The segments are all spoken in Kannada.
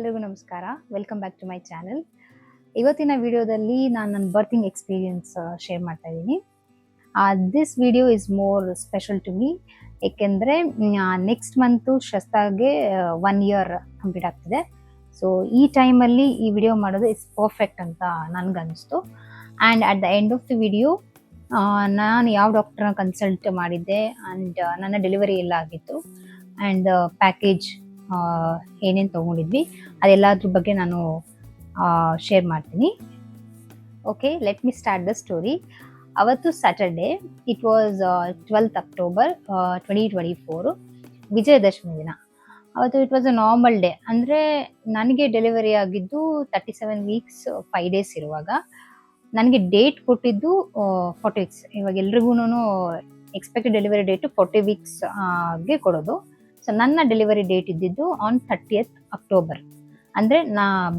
ಎಲ್ರಿಗೂ ನಮಸ್ಕಾರ. Welcome back to my channel. ಇವತ್ತಿನ ವಿಡಿಯೋದಲ್ಲಿ ನಾನು ನನ್ನ ಬರ್ತಿಂಗ್ ಎಕ್ಸ್ಪೀರಿಯನ್ಸ್ ಶೇರ್ ಮಾಡ್ತಾ ಇದ್ದೀನಿ. This video is more special to me. ಏಕೆಂದರೆ ನೆಕ್ಸ್ಟ್ ಮಂತು ಶಸ್ತಾಗೆ 1 ಇಯರ್ ಕಂಪ್ಲೀಟ್ ಆಗ್ತಿದೆ. ಸೊ ಈ ಟೈಮಲ್ಲಿ ಈ ವಿಡಿಯೋ ಮಾಡೋದು ಇಟ್ಸ್ ಪರ್ಫೆಕ್ಟ್ ಅಂತ ನನಗನ್ನಿಸ್ತು. And at the end of the video ನಾನು ಯಾವ ಡಾಕ್ಟ್ರನ್ನ ಕನ್ಸಲ್ಟ್ ಮಾಡಿದ್ದೆ ಆ್ಯಂಡ್ ನನ್ನ ಡೆಲಿವರಿ ಎಲ್ಲ ಆಗಿತ್ತು ಆ್ಯಂಡ್ ಪ್ಯಾಕೇಜ್ ಏನೇನು ತೊಗೊಂಡಿದ್ವಿ ಅದೆಲ್ಲದ್ರ ಬಗ್ಗೆ ನಾನು ಶೇರ್ ಮಾಡ್ತೀನಿ. Okay, let me start the story. ಅವತ್ತು Saturday, it was 12th October 2024, Vijayadashami ದಿನ. ಅವತ್ತು it was a normal day. ಅಂದರೆ ನನಗೆ ಡೆಲಿವರಿ ಆಗಿದ್ದು 37 weeks 5 days ಇರುವಾಗ ನನಗೆ ಡೇಟ್ ಕೊಟ್ಟಿದ್ದು 40 weeks. ಇವಾಗ ಎಲ್ರಿಗೂ ಎಕ್ಸ್ಪೆಕ್ಟೆಡ್ ಡೆಲಿವರಿ ಡೇಟು 40 weeks ಗೆ ಕೊಡೋದು. ಸೊ ನನ್ನ ಡೆಲಿವರಿ ಡೇಟ್ ಇದ್ದಿದ್ದು ಆನ್ 30th October. ಅಂದರೆ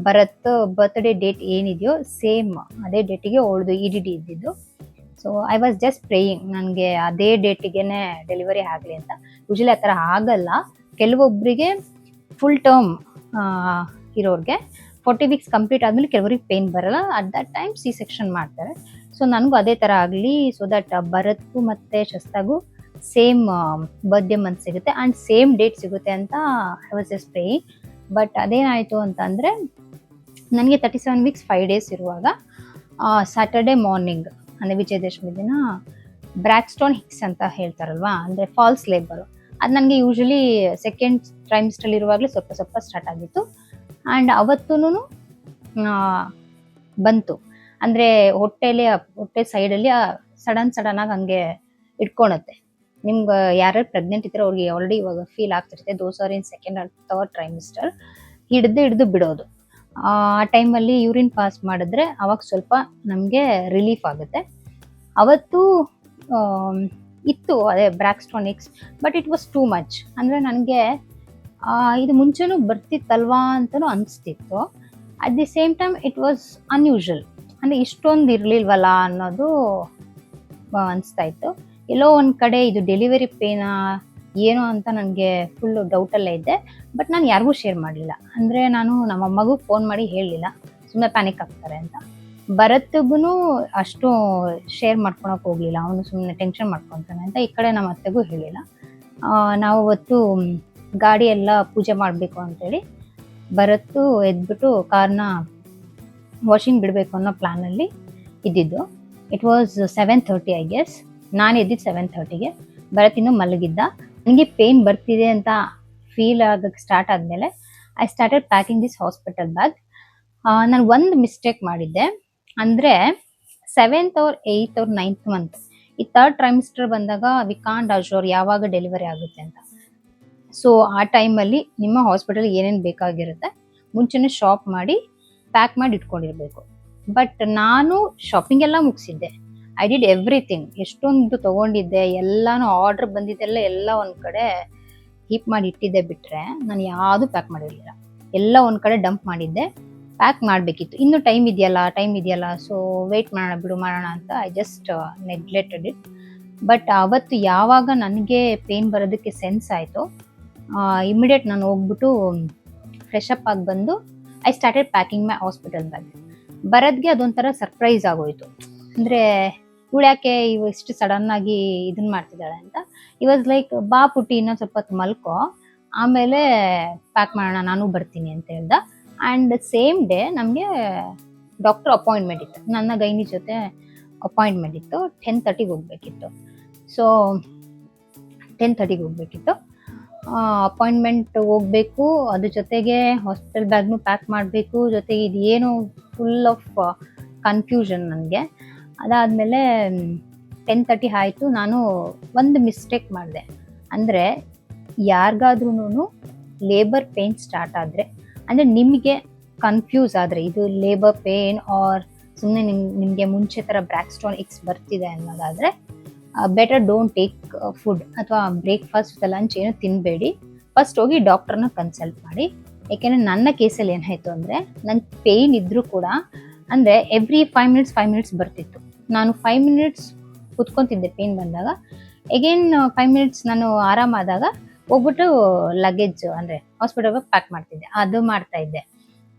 ಭರತ್ ಬರ್ತ್ಡೇ ಡೇಟ್ ಏನಿದೆಯೋ ಸೇಮ್ ಅದೇ ಡೇಟಿಗೆ ಅವಳದು EDD ಇದ್ದಿದ್ದು. So I was just praying ನನಗೆ ಅದೇ ಡೇಟಿಗೆ ಡೆಲಿವರಿ ಆಗಲಿ ಅಂತ. ಯೂಶಲಿ ಆ ಥರ ಆಗಲ್ಲ. ಕೆಲವೊಬ್ಬರಿಗೆ ಫುಲ್ ಟರ್ಮ್ ಇರೋರಿಗೆ 40 weeks ಕಂಪ್ಲೀಟ್ ಆದಮೇಲೆ ಕೆಲವರಿಗೆ ಪೇನ್ ಬರಲ್ಲ. ಅಟ್ ದಟ್ ಟೈಮ್ C-section ಮಾಡ್ತಾರೆ. ಸೊ ನನಗೂ ಅದೇ ಥರ ಆಗಲಿ, ಸೊ ದಟ್ ಭರತ್ಗೂ ಮತ್ತು ಶಸ್ತಾಗೂ ಸೇಮ್ ಬರ್ತ್ಡೇ ಮಂತ್ ಸಿಗುತ್ತೆ ಆ್ಯಂಡ್ ಸೇಮ್ ಡೇಟ್ ಸಿಗುತ್ತೆ ಅಂತ I was just praying. But ಅದೇನಾಯಿತು ಅಂತಂದರೆ ನನಗೆ 37 weeks 5 days ಇರುವಾಗ ಸ್ಯಾಟರ್ಡೇ ಮಾರ್ನಿಂಗ್, ಅಂದರೆ ವಿಜಯದಶಮಿ ದಿನ ಬ್ರ್ಯಾಕ್ಸ್ಟೋನ್ ಹಿಕ್ಸ್ ಅಂತ ಹೇಳ್ತಾರಲ್ವಾ, ಅಂದರೆ ಫಾಲ್ಸ್ ಲೇಬರು. ಅದು ನನಗೆ ಯೂಶಲಿ ಸೆಕೆಂಡ್ ಟ್ರೈಮಿಸ್ಟ್ರಲ್ಲಿ ಇರುವಾಗಲೇ ಸ್ವಲ್ಪ ಸ್ಟಾರ್ಟ್ ಆಗಿತ್ತು. ಆ್ಯಂಡ್ ಅವತ್ತೂ ಬಂತು. ಅಂದರೆ ಹೊಟ್ಟೆ ಸೈಡಲ್ಲಿ ಸಡನ್ನಾಗಿ ಹಂಗೆ ಇಟ್ಕೊಳುತ್ತೆ. ನಿಮ್ಗೆ ಯಾರ್ಯಾರು ಪ್ರೆಗ್ನೆಂಟ್ ಇದ್ರೆ ಅವ್ರಿಗೆ ಆಲ್ರೆಡಿ ಇವಾಗ ಫೀಲ್ ಆಗ್ತಿರುತ್ತೆ. Those are in second R third trimester. ಹಿಡಿದು ಬಿಡೋದು. ಆ ಟೈಮಲ್ಲಿ ಯೂರಿನ್ ಪಾಸ್ ಮಾಡಿದ್ರೆ ಅವಾಗ ಸ್ವಲ್ಪ ನಮಗೆ ರಿಲೀಫ್ ಆಗುತ್ತೆ. ಅವತ್ತು ಇತ್ತು ಅದೇ Braxton Hicks, but it was too much. ಅಂದರೆ ನನಗೆ ಇದು ಮುಂಚೆನೂ ಬರ್ತಿತ್ತಲ್ವಾ ಅಂತಲೂ ಅನಿಸ್ತಿತ್ತು. At the same time it was unusual. ಅಂದರೆ ಇಷ್ಟೊಂದು ಇರಲಿಲ್ವಲ್ಲ ಅನ್ನೋದು ಅನಿಸ್ತಾ ಇತ್ತು. ಎಲ್ಲೋ ಒಂದು ಕಡೆ ಇದು ಡೆಲಿವರಿ ಪೇನಾ ಏನೋ ಅಂತ ನನಗೆ ಫುಲ್ಲು ಡೌಟಲ್ಲೇ ಇದ್ದೆ. ಬಟ್ ನಾನು ಯಾರಿಗೂ ಶೇರ್ ಮಾಡಲಿಲ್ಲ. ಅಂದರೆ ನಾನು ನಮ್ಮಮ್ಮಗೂ ಫೋನ್ ಮಾಡಿ ಹೇಳಲಿಲ್ಲ, ಸುಮ್ಮನೆ ಪ್ಯಾನಿಕ್ ಆಗ್ತಾರೆ ಅಂತ. ಭರತ್ಗೂ ಅಷ್ಟು ಶೇರ್ ಮಾಡ್ಕೊಳಕ್ಕೆ ಹೋಗಲಿಲ್ಲ, ಅವನು ಸುಮ್ಮನೆ ಟೆನ್ಷನ್ ಮಾಡ್ಕೊತಾನೆ ಅಂತ. ಈ ಕಡೆ ನಮ್ಮ ಅತ್ತೆಗೂ ಹೇಳಿಲ್ಲ. ನಾವು ಅವತ್ತು ಗಾಡಿ ಎಲ್ಲ ಪೂಜೆ ಮಾಡಬೇಕು ಅಂತೇಳಿ ಭರತ್ತು ಎದ್ಬಿಟ್ಟು ಕಾರ್ನ ವಾಷಿಂಗ್ ಬಿಡಬೇಕು ಅನ್ನೋ ಪ್ಲ್ಯಾನಲ್ಲಿ ಇದ್ದಿದ್ದು. It was 7:30 I guess. ನಾನು ಎದ್ದಿದ್ದು 7:30ಗೆ. ಭರತ್ ಇನ್ನೂ ಮಲಗಿದ್ದ. ನನಗೆ ಪೇನ್ ಬರ್ತಿದೆ ಅಂತ ಫೀಲ್ ಆಗಕ್ಕೆ ಸ್ಟಾರ್ಟ್ ಆದಮೇಲೆ I started packing this hospital bag. ನಾನು ಒಂದು ಮಿಸ್ಟೇಕ್ ಮಾಡಿದ್ದೆ. ಅಂದರೆ 7th or 8th or 9th month, ಈ ಥರ್ಡ್ ಟ್ರೈಮಿಸ್ಟರ್ ಬಂದಾಗ ವಿ ಕಾಂಟ್ ಅಶ್ಯೂರ್ ಯಾವಾಗ ಡೆಲಿವರಿ ಆಗುತ್ತೆ ಅಂತ. ಸೊ ಆ ಟೈಮಲ್ಲಿ ನಿಮ್ಮ ಹಾಸ್ಪಿಟಲ್ಗೆ ಏನೇನು ಬೇಕಾಗಿರುತ್ತೆ ಮುಂಚೆನೇ ಶಾಪ್ ಮಾಡಿ ಪ್ಯಾಕ್ ಮಾಡಿ ಇಟ್ಕೊಂಡಿರಬೇಕು. ಬಟ್ ನಾನು ಶಾಪಿಂಗ್ ಎಲ್ಲ ಮುಗಿಸಿದ್ದೆ. I did everything. ಎಷ್ಟೊಂದು ತೊಗೊಂಡಿದ್ದೆ, ಎಲ್ಲನೂ ಆರ್ಡ್ರ್ ಬಂದಿದ್ದೆಲ್ಲ ಎಲ್ಲ ಒಂದು ಕಡೆ ಹೀಪ್ ಮಾಡಿ ಇಟ್ಟಿದ್ದೆ. ಬಿಟ್ಟರೆ ನಾನು ಯಾವುದೂ ಪ್ಯಾಕ್ ಮಾಡಿರಲಿಲ್ಲ. ಎಲ್ಲ ಒಂದು ಕಡೆ ಡಂಪ್ ಮಾಡಿದ್ದೆ. ಪ್ಯಾಕ್ ಮಾಡಬೇಕಿತ್ತು, ಇನ್ನೂ ಟೈಮ್ ಇದೆಯಲ್ಲ, ಸೊ ವೆಯ್ಟ್ ಮಾಡೋಣ ಅಂತ I just neglected it. But ಅವತ್ತು ಯಾವಾಗ ನನಗೆ ಪೇನ್ ಬರೋದಕ್ಕೆ ಸೆನ್ಸ್ ಆಯಿತು, ಇಮಿಡಿಯೇಟ್ ನಾನು ಹೋಗ್ಬಿಟ್ಟು ಫ್ರೆಶ್ ಅಪ್ ಆಗಿ ಬಂದು I started packing my hospital bag. ಭರತ್ಗೆ ಅದೊಂಥರ ಸರ್ಪ್ರೈಸ್ ಆಗೋಯಿತು. ಅಂದರೆ ಇವಳ್ಯಾಕೆ ಇಷ್ಟು ಸಡನ್ನಾಗಿ ಇದನ್ನು ಮಾಡ್ತಿದ್ದಾಳೆ ಅಂತ. ಈ ವಾಸ್ ಲೈಕ್, ಬಾ ಪುಟ್ಟಿ ಇನ್ನೊಂದು ಸ್ವಲ್ಪ ಹೊತ್ತು ಮಲ್ಕೋ, ಆಮೇಲೆ ಪ್ಯಾಕ್ ಮಾಡೋಣ, ನಾನು ಬರ್ತೀನಿ ಅಂತ ಹೇಳ್ದ. ಆ್ಯಂಡ್ ಸೇಮ್ ಡೇ ನಮಗೆ ಡಾಕ್ಟರ್ ಅಪಾಯಿಂಟ್ಮೆಂಟ್ ಇತ್ತು. ನನ್ನ ಗೈನಿ ಜೊತೆ ಅಪಾಯಿಂಟ್ಮೆಂಟ್ ಇತ್ತು. 10:30ಗೆ ಹೋಗ್ಬೇಕಿತ್ತು. ಸೊ 10:30ಗೆ ಹೋಗ್ಬೇಕಿತ್ತು. ಅಪಾಯಿಂಟ್ಮೆಂಟ್ ಹೋಗಬೇಕು, ಅದ್ರ ಜೊತೆಗೆ ಹಾಸ್ಪಿಟಲ್ ಬ್ಯಾಗ್ನು ಪ್ಯಾಕ್ ಮಾಡಬೇಕು, ಜೊತೆಗೆ ಇದೇನು ಫುಲ್ ಆಫ್ ಕನ್ಫ್ಯೂಷನ್ ನನಗೆ. ಅದಾದಮೇಲೆ 10:30 ಆಯಿತು. ನಾನು ಒಂದು ಮಿಸ್ಟೇಕ್ ಮಾಡಿದೆ. ಅಂದರೆ ಯಾರಿಗಾದ್ರೂ ಲೇಬರ್ ಪೇನ್ ಸ್ಟಾರ್ಟ್ ಆದರೆ, ಅಂದರೆ ನಿಮಗೆ ಕನ್ಫ್ಯೂಸ್ ಆದರೆ ಇದು ಲೇಬರ್ ಪೇನ್ ಆರ್ ಸುಮ್ಮನೆ ನಿಮಗೆ ಮುಂಚೆ ಥರ ಬ್ರ್ಯಾಕ್ಸ್ಟೋನ್ ಹಿಕ್ಸ್ ಬರ್ತಿದೆ ಅನ್ನೋದಾದರೆ ಬೆಟರ್ ಡೋಂಟ್ ಟೇಕ್ ಫುಡ್ ಅಥವಾ ಬ್ರೇಕ್ಫಾಸ್ಟ್ ಲಂಚ್ ಏನು ತಿನ್ನಬೇಡಿ. ಫಸ್ಟ್ ಹೋಗಿ ಡಾಕ್ಟ್ರನ್ನ ಕನ್ಸಲ್ಟ್ ಮಾಡಿ. ಏಕೆಂದರೆ ನನ್ನ ಕೇಸಲ್ಲಿ ಏನಾಯಿತು ಅಂದರೆ, ನನ್ನ ಪೇಯ್ನ್ ಇದ್ದರೂ ಕೂಡ ಅಂದರೆ ಎವ್ರಿ 5 minutes ಬರ್ತಿತ್ತು. ನಾನು 5 minutes ಕೂತ್ಕೊತಿದ್ದೆ ಪೇನ್ ಬಂದಾಗ. ಎಗೇನ್ 5 minutes ನಾನು ಆರಾಮಾದಾಗ ಹೋಗ್ಬಿಟ್ಟು ಲಗೇಜ್ ಅಂದರೆ ಹಾಸ್ಪಿಟಲ್ಗೆ ಪ್ಯಾಕ್ ಮಾಡ್ತಿದ್ದೆ. ಅದು ಮಾಡ್ತಾ ಇದ್ದೆ.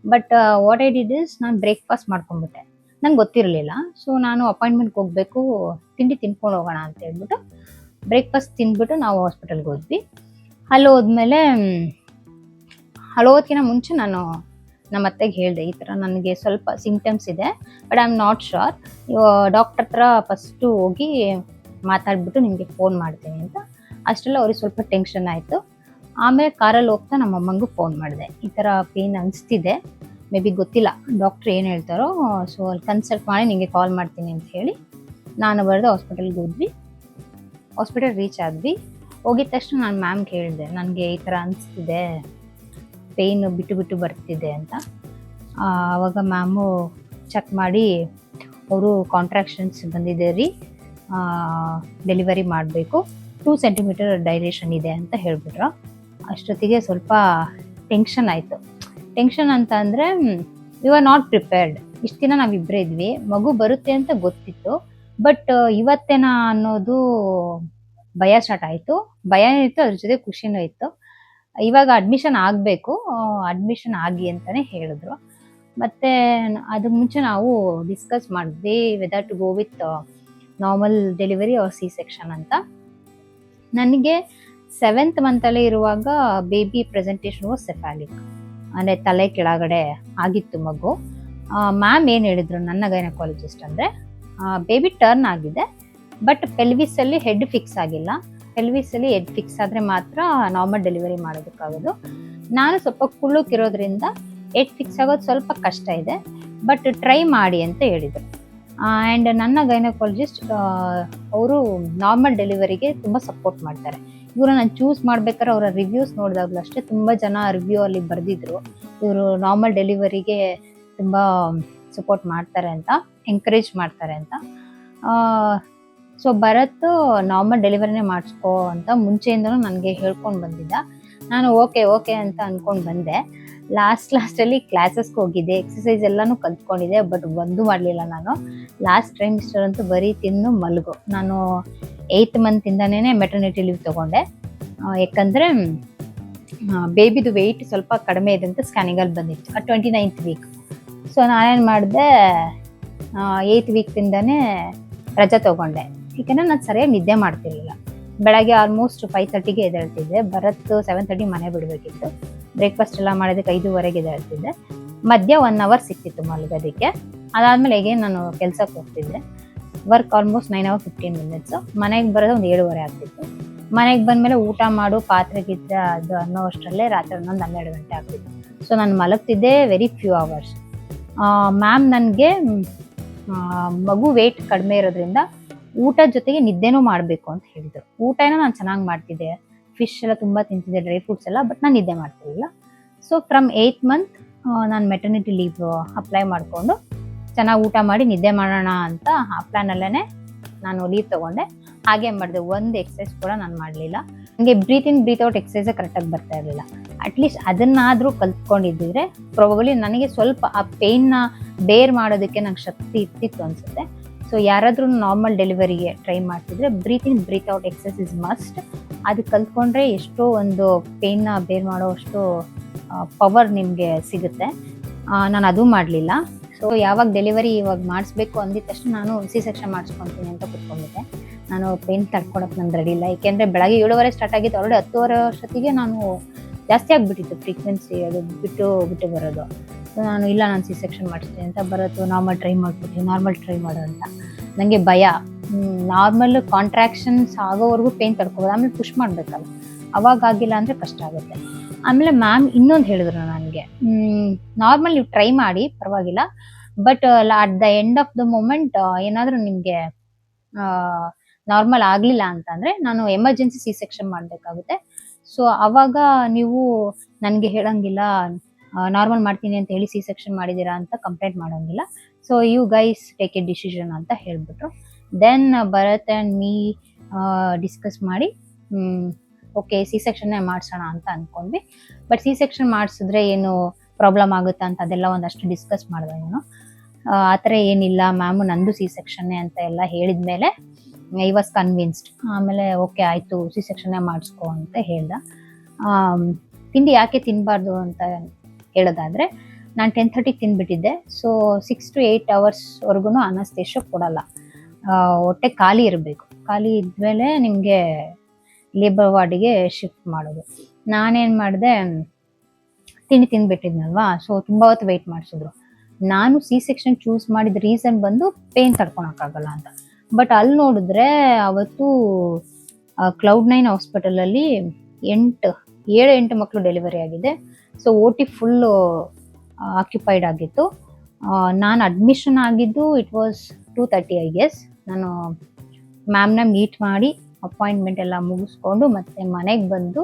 But what I did is ನಾನು ಬ್ರೇಕ್ಫಾಸ್ಟ್ ಮಾಡ್ಕೊಂಡ್ಬಿಟ್ಟೆ. ನಂಗೆ ಗೊತ್ತಿರಲಿಲ್ಲ. ಸೊ ನಾನು ಅಪಾಯಿಂಟ್ಮೆಂಟ್ಗೆ ಹೋಗಬೇಕು, ತಿಂಡಿ ತಿನ್ಕೊಂಡು ಹೋಗೋಣ ಅಂತ ಹೇಳ್ಬಿಟ್ಟು ಬ್ರೇಕ್ಫಾಸ್ಟ್ ತಿಂದ್ಬಿಟ್ಟು ನಾವು ಹಾಸ್ಪಿಟಲ್ಗೆ ಹೋದ್ವಿ. ಅಲ್ಲಿ ಹೋದ್ಮೇಲೆ ಹೋಗೋದಕ್ಕಿಂತ ಮುಂಚೆ ನಾನು ನಮ್ಮ ಅತ್ತೆಗೆ ಹೇಳಿದೆ, ಈ ಥರ ನನಗೆ ಸ್ವಲ್ಪ ಸಿಂಪ್ಟಮ್ಸ್ ಇದೆ, but I am not sure. Doctor ಹತ್ರ ಫಸ್ಟು ಹೋಗಿ ಮಾತಾಡ್ಬಿಟ್ಟು ನಿಮಗೆ ಫೋನ್ ಮಾಡ್ತೀನಿ ಅಂತ. ಅಷ್ಟೆಲ್ಲ ಅವ್ರಿಗೆ ಸ್ವಲ್ಪ ಟೆನ್ಷನ್ ಆಯಿತು. ಆಮೇಲೆ ಕಾರಲ್ಲಿ ಹೋಗ್ತಾ ನಮ್ಮ ಅಮ್ಮಂಗೂ ಫೋನ್ ಮಾಡಿದೆ, ಈ ಥರ ಪೇನ್ ಅನಿಸ್ತಿದೆ, ಮೇ ಬಿ ಗೊತ್ತಿಲ್ಲ ಡಾಕ್ಟ್ರ್ ಏನು ಹೇಳ್ತಾರೋ, ಸೊ ಅಲ್ಲಿ ಕನ್ಸಲ್ಟ್ ಮಾಡಿ ನಿಮಗೆ ಕಾಲ್ ಮಾಡ್ತೀನಿ ಅಂತ ಹೇಳಿ ನಾನು ಬರೆದು ಹಾಸ್ಪಿಟಲ್ಗೆ ಹೋದ್ವಿ. ಹಾಸ್ಪಿಟಲ್ ರೀಚ್ ಆದ್ವಿ. ಹೋಗಿದ ತಕ್ಷಣ ನಾನು ಮ್ಯಾಮ್ಗೆ ಹೇಳಿದೆ, ನನಗೆ ಈ ಥರ ಅನಿಸ್ತಿದೆ, ಪೇಯ್ನು ಬಿಟ್ಟು ಬಿಟ್ಟು ಬರ್ತಿದೆ ಅಂತ. ಆವಾಗ ಮ್ಯಾಮು ಚೆಕ್ ಮಾಡಿ ಅವರು ಕಾಂಟ್ರಾಕ್ಷನ್ಸ್ ಬಂದಿದೆ ರೀ, ಡೆಲಿವರಿ ಮಾಡಬೇಕು, 2 ಸೆಂಟಿಮೀಟರ್ ಡೈಲೇಷನ್ ಇದೆ ಅಂತ ಹೇಳ್ಬಿಟ್ರು. ಅಷ್ಟೊತ್ತಿಗೆ ಸ್ವಲ್ಪ ಟೆನ್ಷನ್ ಆಯಿತು. ಟೆನ್ಷನ್ ಅಂತ ಅಂದರೆ ಯು ಆರ್ ನಾಟ್ ಪ್ರಿಪೇರ್ಡ್. ಇಷ್ಟು ದಿನ ನಾವಿಬ್ಬರೇ ಇದ್ವಿ, ಮಗು ಬರುತ್ತೆ ಅಂತ ಗೊತ್ತಿತ್ತು, ಬಟ್ ಇವತ್ತೇನಾ ಅನ್ನೋದು ಭಯ ಸ್ಟಾರ್ಟ್ ಆಯಿತು. ಭಯನೂ ಇತ್ತು, ಅದ್ರ ಜೊತೆ ಖುಷಿನೂ ಇತ್ತು. ಇವಾಗ ಅಡ್ಮಿಷನ್ ಆಗಬೇಕು, ಅಡ್ಮಿಷನ್ ಆಗಿ ಅಂತಲೇ ಹೇಳಿದ್ರು. ಮತ್ತು ಅದಕ್ಕೆ ಮುಂಚೆ ನಾವು ಡಿಸ್ಕಸ್ ಮಾಡಿದ್ವಿ whether to go with normal delivery or C section ಅಂತ. ನನಗೆ 7th ಮಂತಲ್ಲೇ ಇರುವಾಗ ಬೇಬಿ ಪ್ರೆಸೆಂಟೇಷನ್ ವಾಸ್ ಸೆಫಾಲಿಕ್, ಅಂದರೆ ತಲೆ ಕೆಳಗಡೆ ಆಗಿತ್ತು ಮಗು. ಮ್ಯಾಮ್ ಏನು ಹೇಳಿದ್ರು ನನ್ನ ಗೈನಕಾಲಜಿಸ್ಟ್ ಅಂದರೆ, ಬೇಬಿ ಟರ್ನ್ ಆಗಿದೆ, ಬಟ್ ಪೆಲ್ವಿಸಲ್ಲಿ ಹೆಡ್ ಫಿಕ್ಸ್ ಆಗಿಲ್ಲ. ಪೆಲ್ವಿಸಲ್ಲಿ ಹೆಡ್ ಫಿಕ್ಸ್ ಆದರೆ ಮಾತ್ರ ನಾರ್ಮಲ್ ಡೆಲಿವರಿ ಮಾಡೋದಕ್ಕಾಗೋದು. ನಾನು ಸ್ವಲ್ಪ ಕುಳ್ಳಕ್ಕಿರೋದ್ರಿಂದ ಹೆಡ್ ಫಿಕ್ಸ್ ಆಗೋದು ಸ್ವಲ್ಪ ಕಷ್ಟ ಇದೆ, ಬಟ್ ಟ್ರೈ ಮಾಡಿ ಅಂತ ಹೇಳಿದರು. ಆ್ಯಂಡ್ ನನ್ನ ಗೈನಕಾಲಜಿಸ್ಟ್ ಅವರು ನಾರ್ಮಲ್ ಡೆಲಿವರಿಗೆ ತುಂಬ ಸಪೋರ್ಟ್ ಮಾಡ್ತಾರೆ. ಇವರು ನಾನು ಚೂಸ್ ಮಾಡ್ಬೇಕಾದ್ರೆ ಅವರ ರಿವ್ಯೂಸ್ ನೋಡಿದಾಗಲೂ ಅಷ್ಟೇ, ತುಂಬ ಜನ ರಿವ್ಯೂ ಅಲ್ಲಿ ಬರೆದಿದ್ರು ಇವರು ನಾರ್ಮಲ್ ಡೆಲಿವರಿಗೆ ತುಂಬ ಸಪೋರ್ಟ್ ಮಾಡ್ತಾರೆ ಅಂತ, ಎಂಕರೇಜ್ ಮಾಡ್ತಾರೆ ಅಂತ. ಸೊ ಭರತ್ ನಾರ್ಮಲ್ ಡೆಲಿವರಿನೇ ಮಾಡಿಸ್ಕೋ ಅಂತ ಮುಂಚೆಯಿಂದನೂ ನನಗೆ ಹೇಳ್ಕೊಂಡು ಬಂದಿದ್ದ. ನಾನು ಓಕೆ ಅಂತ ಅಂದ್ಕೊಂಡು ಬಂದೆ. ಲಾಸ್ಟಲ್ಲಿ ಕ್ಲಾಸಸ್ಗೆ ಹೋಗಿದ್ದೆ, ಎಕ್ಸಸೈಸ್ ಎಲ್ಲನೂ ಕಲ್ತ್ಕೊಂಡಿದ್ದೆ, ಬಟ್ ಒಂದು ಮಾಡಲಿಲ್ಲ ನಾನು. ಲಾಸ್ಟ್ ಟ್ರೈಮಿಸ್ಟರ್ ಅಂತೂ ಬರೀ ತಿನ್ನು ಮಲಗು. ನಾನು 8th ಮಂತಿಂದನೇ ಮೆಟರ್ನಿಟಿ ಲೀವ್ ತೊಗೊಂಡೆ, ಯಾಕಂದರೆ ಬೇಬಿದು ವೆಯ್ಟ್ ಸ್ವಲ್ಪ ಕಡಿಮೆ ಇದೆ ಅಂತ ಸ್ಕ್ಯಾನಿಂಗಲ್ಲಿ ಬಂದಿತ್ತು, 29th ವೀಕ್. ಸೊ ನಾನೇನು ಮಾಡಿದೆ, 8th ವೀಕ್ದಿಂದನೇ ರಜೆ ತೊಗೊಂಡೆ, ಏಕೆಂದರೆ ನಾನು ಸರಿಯಾಗಿ ನಿದ್ದೆ ಮಾಡ್ತಿರ್ಲಿಲ್ಲ. ಬೆಳಗ್ಗೆ ಆಲ್ಮೋಸ್ಟ್ 5:30ಗೆ ಎದ್ದೇಳ್ತಿದ್ದೆ. ಭರತ್ 7:30 ಮನೆ ಬಿಡಬೇಕಿತ್ತು. ಬ್ರೇಕ್ಫಾಸ್ಟ್ ಎಲ್ಲ ಮಾಡೋದಕ್ಕೆ 5:15ಗೆ ಎದ್ದೇಳ್ತಿದ್ದೆ. ಮಧ್ಯ 1 ಅವರ್ ಸಿಕ್ತಿತ್ತು ಮಲಗೋದಕ್ಕೆ. ಅದಾದಮೇಲೆ ಹೇಗೆ ನಾನು ಕೆಲಸಕ್ಕೆ ಹೋಗ್ತಿದ್ದೆ. Work almost 9 hours 15 minutes. ಮನೆಗೆ ಬರೋದು ಒಂದು 7:30 ಆಗ್ತಿತ್ತು. ಮನೆಗೆ ಬಂದಮೇಲೆ ಊಟ ಮಾಡು, ಪಾತ್ರೆ ಗಿತ್ರೆ ಅದು ಅನ್ನೋ ಅಷ್ಟರಲ್ಲೇ ರಾತ್ರಿ 11-12 ಗಂಟೆ ಆಗ್ತಿತ್ತು. ಸೊ ನಾನು ಮಲಗ್ತಿದ್ದೆ ವೆರಿ ಫ್ಯೂ ಅವರ್ಸ್. ಮ್ಯಾಮ್ ನನಗೆ ಮಗು ವೆಯ್ಟ್ ಕಡಿಮೆ ಇರೋದ್ರಿಂದ ಊಟದ ಜೊತೆಗೆ ನಿದ್ದೆನೂ ಮಾಡಬೇಕು ಅಂತ ಹೇಳಿದರು. ಊಟನ ನಾನು ಚೆನ್ನಾಗಿ ಮಾಡ್ತಿದ್ದೆ, ಫಿಶ್ ಎಲ್ಲ ತುಂಬ ತಿಂತಿದ್ದೆ, ಡ್ರೈ ಫ್ರೂಟ್ಸ್ ಎಲ್ಲ, ಬಟ್ ನಾನು ನಿದ್ದೆ ಮಾಡ್ತಿರಲಿಲ್ಲ. ಸೊ ಫ್ರಮ್ 8th ಮಂತ್ ನಾನು ಮೆಟರ್ನಿಟಿ ಲೀವ್ ಅಪ್ಲೈ ಮಾಡಿಕೊಂಡು ಚೆನ್ನಾಗಿ ಊಟ ಮಾಡಿ ನಿದ್ದೆ ಮಾಡೋಣ ಅಂತ ಆ ಪ್ಲ್ಯಾನಲ್ಲೇ ನಾನು ಲೀವ್ ತೊಗೊಂಡೆ. ಹಾಗೆ ಮಾಡಿದೆ, ಒಂದು ಎಕ್ಸಸೈಸ್ ಕೂಡ ನಾನು ಮಾಡಲಿಲ್ಲ. ನನಗೆ ಬ್ರೀತ್ ಇನ್ ಬ್ರೀತ್ ಔಟ್ ಎಕ್ಸಸೈಸೇ ಕರೆಕ್ಟಾಗಿ ಬರ್ತಾ ಇರಲಿಲ್ಲ. ಅಟ್ಲೀಸ್ಟ್ ಅದನ್ನಾದರೂ ಕಲ್ತ್ಕೊಂಡಿದ್ದಿದ್ರೆ ಪ್ರಾಬಬಲಿ ನನಗೆ ಸ್ವಲ್ಪ ಆ ಪೇಯ್ನ ಬೇರ್ ಮಾಡೋದಕ್ಕೆ ನಂಗೆ ಶಕ್ತಿ ಇರ್ತಿತ್ತು ಅನಿಸುತ್ತೆ. ಸೊ ಯಾರಾದರೂ ನಾರ್ಮಲ್ ಡೆಲಿವರಿಗೆ ಟ್ರೈ ಮಾಡ್ತಿದ್ರೆ breathe in breathe out exercise is must. ಅದು ಕಲ್ತ್ಕೊಂಡ್ರೆ ಎಷ್ಟೋ ಒಂದು ಪೇಯ್ನ ಬೇರ್ ಮಾಡೋ ಅಷ್ಟು ಪವರ್ ನಿಮಗೆ ಸಿಗುತ್ತೆ. ನಾನು ಅದೂ ಮಾಡಲಿಲ್ಲ. ಸೊ ಯಾವಾಗ ಡೆಲಿವರಿ ಇವಾಗ ಮಾಡಿಸ್ಬೇಕು ಅಂದಿದ ತಕ್ಷಣ ನಾನು ಸಿ ಸೆಕ್ಷನ್ ಮಾಡಿಸ್ಕೊತೀನಿ ಅಂತ ಕೂತ್ಕೊಂಡ್ಬಿಟ್ಟೆ. ನಾನು ಪೇಯ್ನ್ ತಡ್ಕೊಳಕ್ಕೆ ನಾನು ರೆಡಿ ಇಲ್ಲ, ಏಕೆಂದರೆ ಬೆಳಗ್ಗೆ 7:30 ಸ್ಟಾರ್ಟ್ ಆಗಿತ್ತು, ಆಲ್ರೆಡಿ 10:30 ಅಷ್ಟೊತ್ತಿಗೆ ನಾನು ಜಾಸ್ತಿ ಆಗಿಬಿಟ್ಟಿತ್ತು ಫ್ರೀಕ್ವೆನ್ಸಿ, ಅದು ಬಿಟ್ಟು ಬರೋದು. ಸೊ ನಾನು ಇಲ್ಲ, ನಾನು ಸಿ ಸೆಕ್ಷನ್ ಮಾಡಿಸ್ತೀನಿ ಅಂತ. ಬರೋದು ನಾರ್ಮಲ್ ಟ್ರೈ ಮಾಡು ಅಂತ. ನನಗೆ ಭಯ. ನಾರ್ಮಲ್ ಕಾಂಟ್ರಾಕ್ಷನ್ಸ್ ಆಗೋವರೆಗೂ ಪೇಯ್ನ್ ತಡ್ಕೋಬೋದು, ಆಮೇಲೆ ಪುಷ್ ಮಾಡಬೇಕಲ್ಲ, ಅವಾಗ ಆಗಿಲ್ಲ ಅಂದರೆ ಕಷ್ಟ ಆಗುತ್ತೆ. ಆಮೇಲೆ ಮ್ಯಾಮ್ ಇನ್ನೊಂದು ಹೇಳಿದ್ರು ನನಗೆ, ನಾರ್ಮಲ್ ನೀವು ಟ್ರೈ ಮಾಡಿ ಪರವಾಗಿಲ್ಲ, but at the end of the moment ಏನಾದರೂ ನಿಮಗೆ ನಾರ್ಮಲ್ ಆಗಲಿಲ್ಲ ಅಂತಂದರೆ ನಾನು ಎಮರ್ಜೆನ್ಸಿ ಸಿ ಸೆಕ್ಷನ್ ಮಾಡಬೇಕಾಗುತ್ತೆ. ಸೊ ಆವಾಗ ನೀವು ನನಗೆ ಹೇಳಂಗಿಲ್ಲ, ನಾರ್ಮಲ್ ಮಾಡ್ತೀನಿ ಅಂತ ಹೇಳಿ ಸಿ ಸೆಕ್ಷನ್ ಮಾಡಿದ್ದೀರಾ ಅಂತ ಕಂಪ್ಲೇಂಟ್ ಮಾಡೋಂಗಿಲ್ಲ. So you guys take a decision ಅಂತ ಹೇಳಿಬಿಟ್ರು. Then Bharat and me discuss ಮಾಡಿ ಓಕೆ ಸಿ ಸೆಕ್ಷನ್ನೇ ಮಾಡಿಸೋಣ ಅಂತ ಅಂದ್ಕೊಂಡ್ವಿ. ಬಟ್ ಸಿ ಸೆಕ್ಷನ್ ಮಾಡಿಸಿದ್ರೆ ಏನು ಪ್ರಾಬ್ಲಮ್ ಆಗುತ್ತಾ ಅಂತ ಅದೆಲ್ಲ ಒಂದಷ್ಟು ಡಿಸ್ಕಸ್ ಮಾಡಿದೆ ನಾನು. ಆ ಥರ ಏನಿಲ್ಲ, ಮ್ಯಾಮು ನಂದು ಸಿ ಸೆಕ್ಷನ್ನೇ ಅಂತ ಎಲ್ಲ ಹೇಳಿದ ಮೇಲೆ ಐ ವಾಸ್ ಕನ್ವಿನ್ಸ್ಡ್. ಆಮೇಲೆ ಓಕೆ ಆಯಿತು, ಸಿ ಸೆಕ್ಷನ್ನೇ ಮಾಡಿಸ್ಕೊ ಅಂತ ಹೇಳ್ದ. ತಿಂಡಿ ಯಾಕೆ ತಿನ್ನಬಾರ್ದು ಅಂತ ಹೇಳೋದಾದರೆ, ನಾನು 10:30 ತಿಂದ್ಬಿಟ್ಟಿದ್ದೆ. ಸೊ 6 to 8 ಅವರ್ಸ್ವರೆಗೂ ಅನಸ್ತೇಶ ಕೊಡಲ್ಲ. ಹೊಟ್ಟೆ ಖಾಲಿ ಇರಬೇಕು. ಖಾಲಿ ಇದ್ಮೇಲೆ ನಿಮಗೆ ಲೇಬರ್ ವಾರ್ಡಿಗೆ ಶಿಫ್ಟ್ ಮಾಡೋದು. ನಾನೇನು ಮಾಡಿದೆ, ತಿಂಡಿ ತಿಂದ್ಬಿಟ್ಟಿದ್ನಲ್ವಾ, ಸೊ ತುಂಬ ಹೊತ್ತು ವೆಯ್ಟ್ ಮಾಡಿಸಿದ್ರು. ನಾನು ಸಿ ಸೆಕ್ಷನ್ ಚೂಸ್ ಮಾಡಿದ ರೀಸನ್ ಬಂದು ಪೇನ್ ತಡ್ಕೊಳಕ್ಕಾಗಲ್ಲ ಅಂತ. ಬಟ್ ಅಲ್ಲಿ ನೋಡಿದ್ರೆ ಅವತ್ತು Cloud9 ಹಾಸ್ಪಿಟಲಲ್ಲಿ 7-8 ಮಕ್ಕಳು ಡೆಲಿವರಿ ಆಗಿದೆ. ಸೊ OT ಫುಲ್ಲು ಆಕ್ಯುಪೈಡ್ ಆಗಿತ್ತು. ನಾನು ಅಡ್ಮಿಷನ್ ಆಗಿದ್ದು ಇಟ್ ವಾಸ್ 2:30 ಐ ಗೆಸ್. ನಾನು ಮ್ಯಾಮ್ನ ಮೀಟ್ ಮಾಡಿ ಅಪಾಯಿಂಟ್ಮೆಂಟ್ ಎಲ್ಲ ಮುಗಿಸ್ಕೊಂಡು ಮತ್ತೆ ಮನೆಗೆ ಬಂದು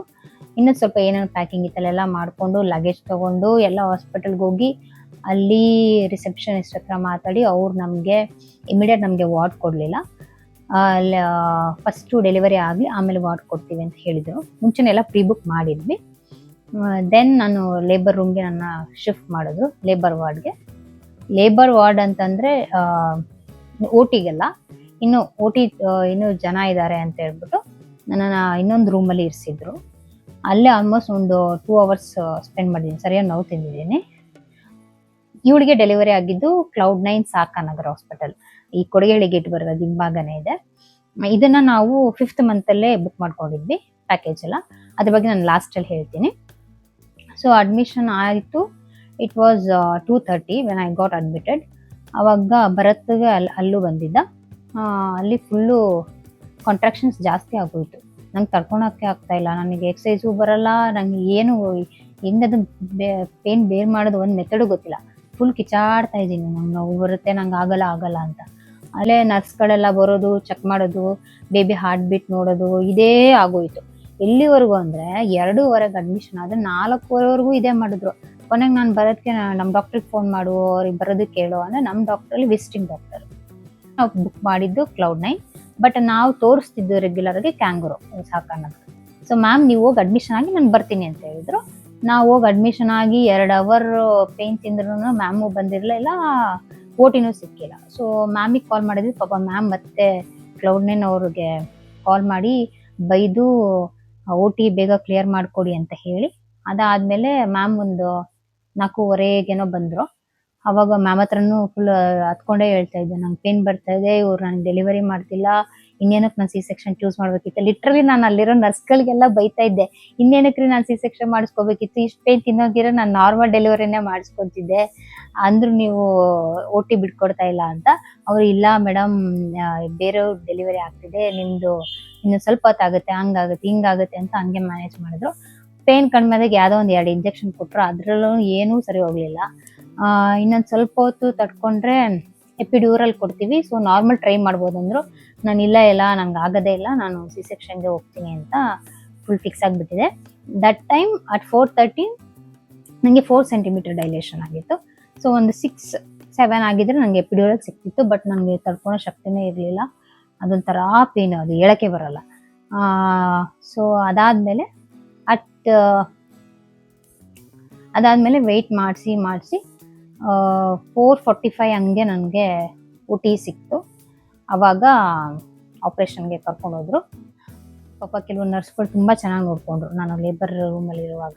ಇನ್ನೂ ಸ್ವಲ್ಪ ಏನೇನು ಪ್ಯಾಕಿಂಗ್ ಇತ್ತಲ್ಲೆಲ್ಲ ಮಾಡಿಕೊಂಡು ಲಗೇಜ್ ತೊಗೊಂಡು ಎಲ್ಲ ಹಾಸ್ಪಿಟಲ್ಗೆ ಹೋಗಿ ಅಲ್ಲಿ ರಿಸೆಪ್ಷನಿಸ್ಟ್ ಹತ್ರ ಮಾತಾಡಿ ಅವ್ರು ನಮಗೆ ಇಮಿಡಿಯೇಟ್ ನಮಗೆ ವಾರ್ಡ್ ಕೊಡಲಿಲ್ಲ. ಅಲ್ಲಿ ಫಸ್ಟು ಡೆಲಿವರಿ ಆಗಲಿ ಆಮೇಲೆ ವಾರ್ಡ್ ಕೊಡ್ತೀವಿ ಅಂತ ಹೇಳಿದರು. ಮುಂಚೆನೆಲ್ಲ ಪ್ರೀ ಬುಕ್ ಮಾಡಿದ್ವಿ. ದೆನ್ ನಾನು ಲೇಬರ್ ರೂಮ್ಗೆ ನನ್ನ ಶಿಫ್ಟ್ ಮಾಡಿದ್ರು, ಲೇಬರ್ ವಾರ್ಡ್ಗೆ. ಲೇಬರ್ ವಾರ್ಡ್ ಅಂತಂದರೆ OTಗೆಲ್ಲ ಇನ್ನು OT ಇನ್ನೂ ಜನ ಇದ್ದಾರೆ ಅಂತ ಹೇಳ್ಬಿಟ್ಟು ನನ್ನನ್ನು ಇನ್ನೊಂದು ರೂಮಲ್ಲಿ ಇರಿಸಿದ್ರು. ಅಲ್ಲೇ ಆಲ್ಮೋಸ್ಟ್ ಒಂದು 2 hours ಸ್ಪೆಂಡ್ ಮಾಡಿದ್ದೀನಿ. ಸರಿಯಾಗಿ ನೋವು ತಿಂದಿದ್ದೀನಿ. ಇವಳಿಗೆ ಡೆಲಿವರಿ ಆಗಿದ್ದು Cloud9 ಸಾಕಾನಗರ ಹಾಸ್ಪಿಟಲ್, ಈ ಕೊಡಗೇಳಿ ಗೇಟ್ ಬರೋದು ಹಿಂಭಾಗನೇ ಇದೆ. ಇದನ್ನ ನಾವು 5th ಮಂತಲ್ಲೇ ಬುಕ್ ಮಾಡ್ಕೊಂಡಿದ್ವಿ ಪ್ಯಾಕೇಜ್ ಎಲ್ಲ. ಅದ್ರ ಬಗ್ಗೆ ನಾನು ಲಾಸ್ಟಲ್ಲಿ ಹೇಳ್ತೀನಿ. ಸೊ ಅಡ್ಮಿಷನ್ ಆಯಿತು. It was 2:30 when I got admitted. ಅವಾಗ ಭರತ್ಗೆ ಅಲ್ಲೂ ಬಂದಿದ್ದ. ಅಲ್ಲಿ ಫುಲ್ಲು ಕಾಂಟ್ರಾಕ್ಷನ್ಸ್ ಜಾಸ್ತಿ ಆಗೋಯ್ತು. ನಂಗೆ ತಡ್ಕೊಳಕ್ಕೆ ಆಗ್ತಾಯಿಲ್ಲ, ನನಗೆ ಎಕ್ಸಸೈಸು ಬರಲ್ಲ, ನನಗೆ ಏನು ಹೆಂಗದು ಪೇನ್ ಬೇರ್ ಮಾಡೋದು ಒಂದು ಮೆಥಡು ಗೊತ್ತಿಲ್ಲ. ಫುಲ್ ಕಿಚಾಡ್ತಾ ಇದ್ದೀನಿ, ನಂಗೆ ನೋವು ಬರುತ್ತೆ, ನಂಗೆ ಆಗಲ್ಲ ಅಂತ. ಅಲ್ಲೇ ನರ್ಸ್ಗಳೆಲ್ಲ ಬರೋದು, ಚೆಕ್ ಮಾಡೋದು, ಬೇಬಿ ಹಾರ್ಟ್ ಬೀಟ್ ನೋಡೋದು, ಇದೇ ಆಗೋಯ್ತು. ಎಲ್ಲಿವರೆಗೂ ಅಂದರೆ 2:15 ಅಡ್ಮಿಷನ್ ಆದರೆ 4:15ವರೆಗೂ ಇದೇ ಮಾಡಿದ್ರು. ಕೊನೆಗೆ ನಾನು ಬರೋದಕ್ಕೆ ನಮ್ಮ ಡಾಕ್ಟ್ರಿಗೆ ಫೋನ್ ಮಾಡು, ಅವ್ರಿಗೆ ಬರೋದಕ್ಕೆ ಕೇಳು ಅಂದರೆ ನಮ್ಮ ಡಾಕ್ಟ್ರಲ್ಲಿ ವಿಸಿಟಿಂಗ್ ಡಾಕ್ಟರ್. ನಾವು ಬುಕ್ ಮಾಡಿದ್ದು Cloud9, ಬಟ್ ನಾವು ತೋರಿಸ್ತಿದ್ದು ರೆಗ್ಯುಲರ್ಗೆ ಕ್ಯಾಂಗರು ಸಾಕಾನಗರ. ಸೊ ಮ್ಯಾಮ್ ನೀವು ಹೋಗಿ ಅಡ್ಮಿಷನ್ ಆಗಿ ನಾನು ಬರ್ತೀನಿ ಅಂತ ಹೇಳಿದ್ರು. ನಾವು ಹೋಗಿ ಅಡ್ಮಿಷನ್ ಆಗಿ 2 hour ಪೇನ್ ತಿಂದ್ರೂ ಮ್ಯಾಮು ಬಂದಿರಲಿಲ್ಲ, OTನೂ ಸಿಕ್ಕಿಲ್ಲ. ಸೊ ಮ್ಯಾಮಿಗೆ ಕಾಲ್ ಮಾಡಿದ್ವಿ. ಪಾಪ ಮ್ಯಾಮ್ ಮತ್ತೆ Cloud9 ಅವ್ರಿಗೆ ಕಾಲ್ ಮಾಡಿ ಬೈದು OT ಬೇಗ ಕ್ಲಿಯರ್ ಮಾಡಿಕೊಡಿ ಅಂತ ಹೇಳಿ, ಅದಾದಮೇಲೆ ಮ್ಯಾಮ್ ಒಂದು 4:15 ಬಂದರು. ಅವಾಗ ಮ್ಯಾಮ್ ಹತ್ರನೂ ಫುಲ್ ಹತ್ಕೊಂಡೇ ಹೇಳ್ತಾ ಇದ್ದೆ, ನಂಗೆ ಪೇನ್ ಬರ್ತಾ ಇದೆ, ಇವ್ರು ನನಗೆ ಡೆಲಿವರಿ ಮಾಡ್ತಿಲ್ಲ, ಇನ್ನೇನಕ್ಕೆ ನಾನು ಸಿ ಸೆಕ್ಷನ್ ಚೂಸ್ ಮಾಡ್ಬೇಕಿತ್ತು. ಲಿಟ್ರಲಿ ನಾನು ಅಲ್ಲಿರೋ ನರ್ಸ್ಗಳಿಗೆಲ್ಲ ಬೈತಾ ಇದ್ದೆ, ಇನ್ನೇನಕ್ರಿ ನಾನು ಸಿ ಸೆಕ್ಷನ್ ಮಾಡಿಸ್ಕೋಬೇಕಿತ್ತು, ಇಷ್ಟು ಪೇನ್ ತಿನ್ನೋಗಿರೋ ನಾನು ನಾರ್ಮಲ್ ಡೆಲಿವರಿನೇ ಮಾಡಿಸ್ಕೊತಿದ್ದೆ, ಅಂದರೂ ನೀವು OT ಬಿಟ್ಕೊಡ್ತಾ ಇಲ್ಲ ಅಂತ. ಅವರು ಇಲ್ಲ ಮೇಡಮ್, ಬೇರೆಯವ್ರ ಡೆಲಿವರಿ ಆಗ್ತಿದೆ, ನಿಮ್ಮದು ಇನ್ನು ಸ್ವಲ್ಪ ಹೊತ್ತಾಗುತ್ತೆ, ಹಂಗಾಗುತ್ತೆ ಹಿಂಗಾಗುತ್ತೆ ಅಂತ ಹಂಗೆ ಮ್ಯಾನೇಜ್ ಮಾಡಿದ್ರು. ಪೇನ್ ಕಡಿಮೆ ಆದಾಗ ಯಾವುದೋ ಒಂದು 2 ಇಂಜೆಕ್ಷನ್ ಕೊಟ್ಟರು, ಅದರಲ್ಲೂ ಏನೂ ಸರಿ ಹೋಗಲಿಲ್ಲ. ಇನ್ನೊಂದು ಸ್ವಲ್ಪ ಹೊತ್ತು ತಡ್ಕೊಂಡ್ರೆ ಎಪಿಡ್ಯೂರಲ್ ಕೊಡ್ತೀವಿ, ಸೊ ನಾರ್ಮಲ್ ಟ್ರೈ ಮಾಡ್ಬೋದು ಅಂದರು. ನಾನು ಇಲ್ಲ ನಂಗೆ ಆಗೋದೇ ಇಲ್ಲ, ನಾನು ಸಿ ಸೆಕ್ಷನ್ಗೆ ಹೋಗ್ತೀನಿ ಅಂತ ಫುಲ್ ಫಿಕ್ಸ್ ಆಗಿಬಿಟ್ಟಿದೆ. ದಟ್ ಟೈಮ್ ಅಟ್ 4:30 ನನಗೆ 4 centimeter ಡೈಲೇಷನ್ ಆಗಿತ್ತು. ಸೊ ಒಂದು 6-7 ಆಗಿದ್ರೆ ನನಗೆ ಎಪಿಡ್ಯೂರಲ್ ಸಿಕ್ತಿತ್ತು, ಬಟ್ ನನಗೆ ತಡ್ಕೊಳೋ ಶಕ್ತಿನೇ ಇರಲಿಲ್ಲ. ಅದೊಂಥರ ಪೇನು, ಅದು ಹೇಳೋಕ್ಕೆ ಬರಲ್ಲ. ಸೊ ಅದಾದಮೇಲೆ ವೆಯ್ಟ್ ಮಾಡಿಸಿ 4:45 ಹಂಗೆ ನನಗೆ OT ಸಿಕ್ತು. ಆವಾಗ ಆಪ್ರೇಷನ್ಗೆ ಕರ್ಕೊಂಡೋದ್ರು. ಪಾಪ ಕೆಲವು ನರ್ಸ್ಗಳು ತುಂಬ ಚೆನ್ನಾಗಿ ನೋಡಿಕೊಂಡ್ರು. ನಾನು ಲೇಬರ್ ರೂಮಲ್ಲಿರುವಾಗ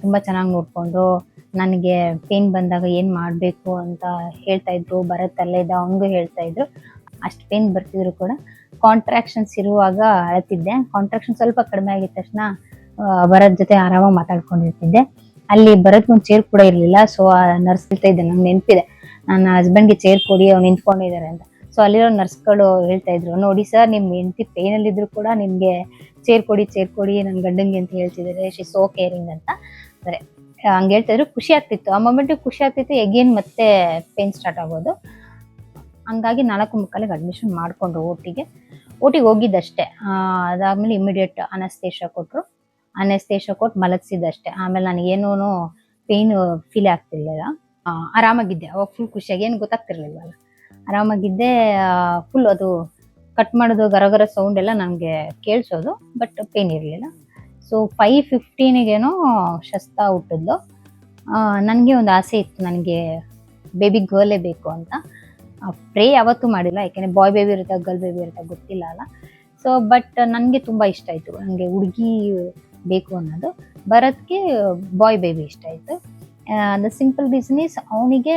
ತುಂಬ ಚೆನ್ನಾಗಿ ನೋಡಿಕೊಂಡ್ರು. ನನಗೆ ಪೇನ್ ಬಂದಾಗ ಏನು ಮಾಡಬೇಕು ಅಂತ ಹೇಳ್ತಾಯಿದ್ರು. ಭರತಲ್ಲೇ ಇದ್ದ ಅವನಿಗೂ ಹೇಳ್ತಾಯಿದ್ರು. ಅಷ್ಟು ಪೇನ್ ಬರ್ತಿದ್ರು ಕೂಡ ಕಾಂಟ್ರಾಕ್ಷನ್ಸ್ ಇರುವಾಗ ಅಳ್ತಿದ್ದೆ. ಕಾಂಟ್ರಾಕ್ಷನ್ ಸ್ವಲ್ಪ ಕಡಿಮೆ ಆಗಿದ ತಕ್ಷಣ ಭರತ್ ಜೊತೆ ಆರಾಮಾಗಿ ಮಾತಾಡ್ಕೊಂಡಿರ್ತಿದ್ದೆ. ಅಲ್ಲಿ ಭರತ್ ಒಂದು ಚೇರ್ ಕೂಡ ಇರಲಿಲ್ಲ. ಸೊ ಆ ನರ್ಸ್ ಹೇಳ್ತಾ ಇದ್ದೆ, ನಂಗೆ ನೆನಪಿದೆ, ನನ್ನ ಹಸ್ಬೆಂಡ್ಗೆ ಚೇರ್ ಕೊಡಿ, ಅವ್ನು ನಿಂತ್ಕೊಂಡಿದ್ದಾರೆ ಅಂತ. ಸೊ ಅಲ್ಲಿರೋ ನರ್ಸ್ಗಳು ಹೇಳ್ತಾ ಇದ್ರು, ನೋಡಿ ಸರ್, ನಿಮ್ಮ ಹೆಂಡತಿ ಪೇನಲ್ಲಿದ್ರು ಕೂಡ ನಿಮಗೆ ಚೇರ್ ಕೊಡಿ ನನ್ನ ಗಂಡಂಗೆ ಅಂತ ಹೇಳ್ತಿದ್ದಾರೆ, ಶಿ ಸೋ ಕೇರಿಂಗ್ ಅಂತ. ಸರಿ ಹಂಗೆ ಹೇಳ್ತಾಯಿದ್ರು. ಖುಷಿ ಆಗ್ತಿತ್ತು, ಆ ಮೊಮೆಂಟಿಗೆ ಖುಷಿ ಆಗ್ತಿತ್ತು. ಎಗೇನ್ ಮತ್ತೆ ಪೇನ್ ಸ್ಟಾರ್ಟ್ ಆಗೋದು. ಹಂಗಾಗಿ 4:45 ಅಡ್ಮಿಷನ್ ಮಾಡಿಕೊಂಡ್ರು OTಗೆ ಹೋಗಿದ್ದಷ್ಟೇ. ಅದಾದಮೇಲೆ ಇಮಿಡಿಯೇಟ್ ಅನಸ್ತೇಷ ಕೊಟ್ಟರು. ಅನಸ್ತೇಷ ಕೊಟ್ಟು ಮಲಗಿಸಿದ್ದಷ್ಟೇ. ಆಮೇಲೆ ನನಗೇನೂ ಪೇನ್ ಫೀಲ್ ಆಗ್ತಿರ್ಲಿಲ್ಲ. ಆರಾಮಾಗಿದ್ದೆ ಅವಾಗ, ಫುಲ್ ಖುಷಿಯಾಗಿ, ಏನು ಗೊತ್ತಾಗ್ತಿರ್ಲಿಲ್ವಲ್ಲ, ಆರಾಮಾಗಿದ್ದೆ. ಫುಲ್ ಅದು ಕಟ್ ಮಾಡೋದು ಗರಗರ ಸೌಂಡ್ ಎಲ್ಲ ನನಗೆ ಕೇಳಿಸೋದು, ಬಟ್ ಪೇನ್ ಇರಲಿಲ್ಲ. ಸೊ 5:15ಗೇನೋ ಶಸ್ತಾ ಹುಟ್ಟಿದ್ಲು. ನನಗೆ ಒಂದು ಆಸೆ ಇತ್ತು, ನನಗೆ ಬೇಬಿ ಗರ್ಲೇ ಬೇಕು ಅಂತ. ಪ್ರೇ ಯಾವತ್ತೂ ಮಾಡಿಲ್ಲ, ಯಾಕೆಂದರೆ ಬಾಯ್ ಬೇಬಿ ಇರುತ್ತೆ, ಗರ್ಲ್ ಬೇಬಿ ಇರುತ್ತೆ, ಗೊತ್ತಿಲ್ಲ ಅಲ್ಲ. ಸೊ ಬಟ್ ನನಗೆ ತುಂಬ ಇಷ್ಟ ಆಯಿತು, ನನಗೆ ಹುಡುಗಿ ಬೇಕು ಅನ್ನೋದು. ಭರತ್ಗೆ ಬಾಯ್ ಬೇಬಿ ಇಷ್ಟ ಆಯಿತು. ದ ಸಿಂಪಲ್ ರೀಸನ್ ಈಸ್ ಅವನಿಗೆ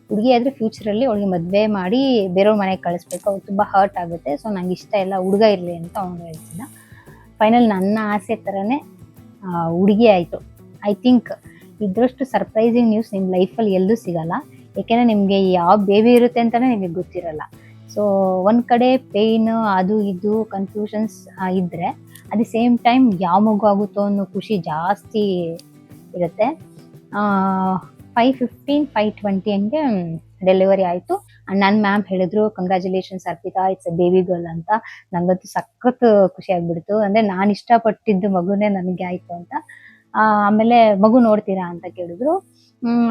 ಹುಡುಗಿ ಆದ್ರೆ ಫ್ಯೂಚರಲ್ಲಿ ಅವಳಿಗೆ ಮದುವೆ ಮಾಡಿ ಬೇರೆಯವ್ರ ಮನೆಗೆ ಕಳಿಸ್ಬೇಕು, ಅವ್ರು ತುಂಬ ಹರ್ಟ್ ಆಗುತ್ತೆ. ಸೊ ನಂಗೆ ಇಷ್ಟ ಇಲ್ಲ, ಹುಡುಗ ಇರಲಿ ಅಂತ ಅವನು ಹೇಳ್ತಿದ್ದ. ಫೈನಲ್ ನನ್ನ ಆಸೆ ಥರನೇ ಹುಡುಗಿ ಆಯಿತು. ಐ ಥಿಂಕ್ ಇದ್ರಷ್ಟು ಸರ್ಪ್ರೈಸಿಂಗ್ ನ್ಯೂಸ್ ನಿಮ್ಮ ಲೈಫಲ್ಲಿ ಎಲ್ಲೂ ಸಿಗಲ್ಲ. ಏಕೆಂದರೆ ನಿಮಗೆ ಯಾವ ಬೇಬಿ ಇರುತ್ತೆ ಅಂತಲೇ ನಿಮಗೆ ಗೊತ್ತಿರಲ್ಲ. ಸೊ ಒಂದು ಕಡೆ ಪೇಯ್ನ್ ಅದು ಇದು ಕನ್ಫ್ಯೂಷನ್ಸ್ ಇದ್ದರೆ ಅಟ್ ದಿ ಸೇಮ್ ಟೈಮ್ ಯಾವ ಮಗು ಆಗುತ್ತೋ ಅನ್ನೋ ಖುಷಿ ಜಾಸ್ತಿ ಇರುತ್ತೆ. 5:15 5:20 ಹಂಗೆ ಡೆಲಿವರಿ ಆಯಿತು. ನನ್ನ ಮ್ಯಾಮ್ ಹೇಳಿದ್ರು, congratulations Arpita, it's a baby girl ಅಂತ. ನನಗಂತೂ ಸಖತ್ ಖುಷಿ ಆಗ್ಬಿಡ್ತು. ಅಂದರೆ ನಾನು ಇಷ್ಟಪಟ್ಟಿದ್ದು ಮಗುನೇ ನನಗೆ ಆಯಿತು ಅಂತ. ಆಮೇಲೆ ಮಗು ನೋಡ್ತೀರಾ ಅಂತ ಕೇಳಿದ್ರು.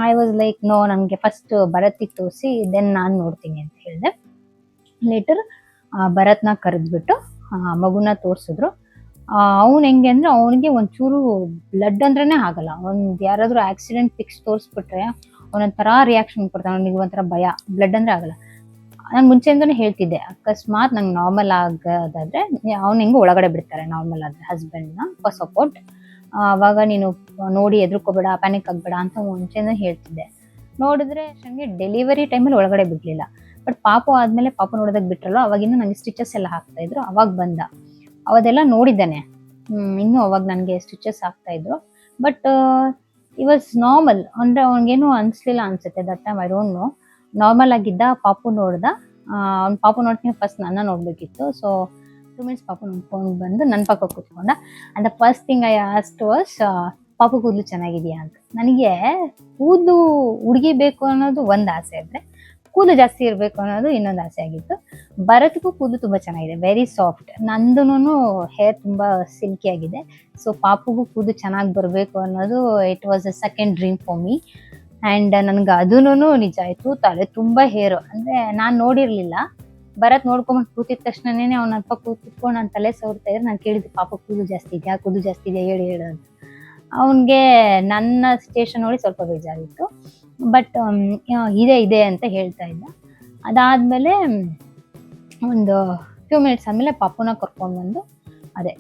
ಐ ವಾಸ್ ಲೈಕ್ ನೋ, ನನಗೆ ಫಸ್ಟ್ ಭರತಿಗೆ ತೋರಿಸಿ ದೆನ್ ನಾನು ನೋಡ್ತೀನಿ ಅಂತ ಹೇಳಿದೆ. ಲೇಟರ್ ಭರತ್ನ ಕರೆದ್ಬಿಟ್ಟು ಮಗುನ ತೋರಿಸಿದ್ರು. ಅವ್ನು ಹೆಂಗೆ ಅಂದರೆ ಅವನಿಗೆ ಒಂಚೂರು ಬ್ಲಡ್ ಅಂದ್ರೇ ಆಗಲ್ಲ. ಒಂದು ಯಾರಾದರೂ ಆಕ್ಸಿಡೆಂಟ್ ಪಿಕ್ಸ್ ತೋರಿಸ್ಬಿಟ್ರೆ ಅವನೊಂಥರ ರಿಯಾಕ್ಷನ್ ಕೊಡ್ತಾನೆ. ಅವನಿಗೆ ಒಂಥರ ಭಯ, ಬ್ಲಡ್ ಅಂದರೆ ಆಗಲ್ಲ. ನಾನು ಮುಂಚೆಯಿಂದನೇ ಹೇಳ್ತಿದ್ದೆ, ಅಕಸ್ಮಾತ್ ನಂಗೆ ನಾರ್ಮಲ್ ಆಗೋದಾದ್ರೆ ಅವ್ನು ಹೆಂಗೆ ಒಳಗಡೆ ಬಿಡ್ತಾರೆ ನಾರ್ಮಲ್ ಆದರೆ ಹಸ್ಬೆಂಡ್ನ ಫಾರ್ ಸಪೋರ್ಟ್. ಆವಾಗ ನೀನು ನೋಡಿ ಎದ್ರುಕೋಬೇಡ, ಪ್ಯಾನಿಕ್ ಆಗಬೇಡ ಅಂತ ಮುಂಚೆನೇ ಹೇಳ್ತಿದ್ದೆ. ನೋಡಿದ್ರೆ ನನಗೆ ಡೆಲಿವರಿ ಟೈಮಲ್ಲಿ ಒಳಗಡೆ ಬಿಡಲಿಲ್ಲ. ಬಟ್ ಪಾಪು ಆದಮೇಲೆ ಪಾಪು ನೋಡೋದಕ್ಕೆ ಬಿಟ್ರಲ್ಲ, ಅವಾಗಿನ್ನೂ ನನಗೆ ಸ್ಟಿಚಸ್ ಎಲ್ಲ ಹಾಕ್ತಾಯಿದ್ರು. ಅವಾಗ ಬಂದ, ಅವದೆಲ್ಲ ನೋಡಿದ್ದಾನೆ. ಇನ್ನೂ ಅವಾಗ ನನಗೆ ಸ್ಟಿಚಸ್ ಆಗ್ತಾಯಿದ್ರು. But it was normal. ಅಂದರೆ ಅವ್ನಿಗೇನು ಅನಿಸ್ಲಿಲ್ಲ ಅನಿಸುತ್ತೆ that time, I don't know. Normal ಆಗಿದ್ದ. ಪಾಪು ನೋಡ್ದ. ಅವ್ನು ಪಾಪು ನೋಡ್ತೀನಿ ಫಸ್ಟ್ ನನ್ನ ನೋಡಬೇಕಿತ್ತು. ಸೊ 2 ಮಿನಿಟ್ಸ್ ಪಾಪು ನೋಡ್ಕೊಂಡು ಬಂದು ನನ್ನ ಪಕ್ಕ ಕೂತ್ಕೊಂಡ. And the first thing I asked was, ಪಾಪು ಕೂದಲು ಚೆನ್ನಾಗಿದೆಯಾ ಅಂತ. ನನಗೆ ಕೂದಲು ಹುಡುಗಿ ಬೇಕು ಅನ್ನೋದು ಒಂದು ಆಸೆ ಇದ್ದರೆ, ಕೂದಲು ಜಾಸ್ತಿ ಇರಬೇಕು ಅನ್ನೋದು ಇನ್ನೊಂದು ಆಸೆ ಆಗಿತ್ತು. ಭರತ್ಗೂ ಕೂದಲು ತುಂಬ ಚೆನ್ನಾಗಿದೆ, ವೆರಿ ಸಾಫ್ಟ್. ನಂದೂ ಹೇರ್ ತುಂಬ ಸಿಲ್ಕಿ ಆಗಿದೆ. ಸೊ ಪಾಪುಗೂ ಕೂದಲು ಚೆನ್ನಾಗಿ ಬರಬೇಕು ಅನ್ನೋದು it was a second dream for me. And ನನಗೆ ಅದೂ ನಿಜ ಆಯಿತು. ತಲೆ ತುಂಬ ಹೇರು, ಅಂದರೆ ನಾನು ನೋಡಿರಲಿಲ್ಲ. ಭರತ್ ನೋಡ್ಕೊಂಬಂದು ಕೂತಿದ ತಕ್ಷಣನೇ ಅವ್ನ ಅಪ್ಪ ಕೂತ್ಕೊಂಡು ನನ್ನ ತಲೆ ಸವರ್ತಾ ಇದ್ರೆ ನಾನು ಕೇಳಿದ್ದೆ, ಪಾಪ ಕೂದಲು ಜಾಸ್ತಿ ಇದೆಯಾ, ಕೂದಲು ಜಾಸ್ತಿ ಇದೆಯಾ, ಹೇಳು ಅಂತ. ಅವನಿಗೆ ನನ್ನ ಸ್ಟೇಷನ್ ನೋಡಿ ಸ್ವಲ್ಪ ಬೇಜಾರಿತ್ತು. ಬಟ್ ಇದೆ ಅಂತ ಹೇಳ್ತಾ ಇದ್ದ. ಅದಾದಮೇಲೆ ಒಂದು ಫ್ಯೂ ಮಿನಿಟ್ಸ್ ಆದಮೇಲೆ ಪಾಪುನ ಕರ್ಕೊಂಡ್ಬಂದು ಅದೇ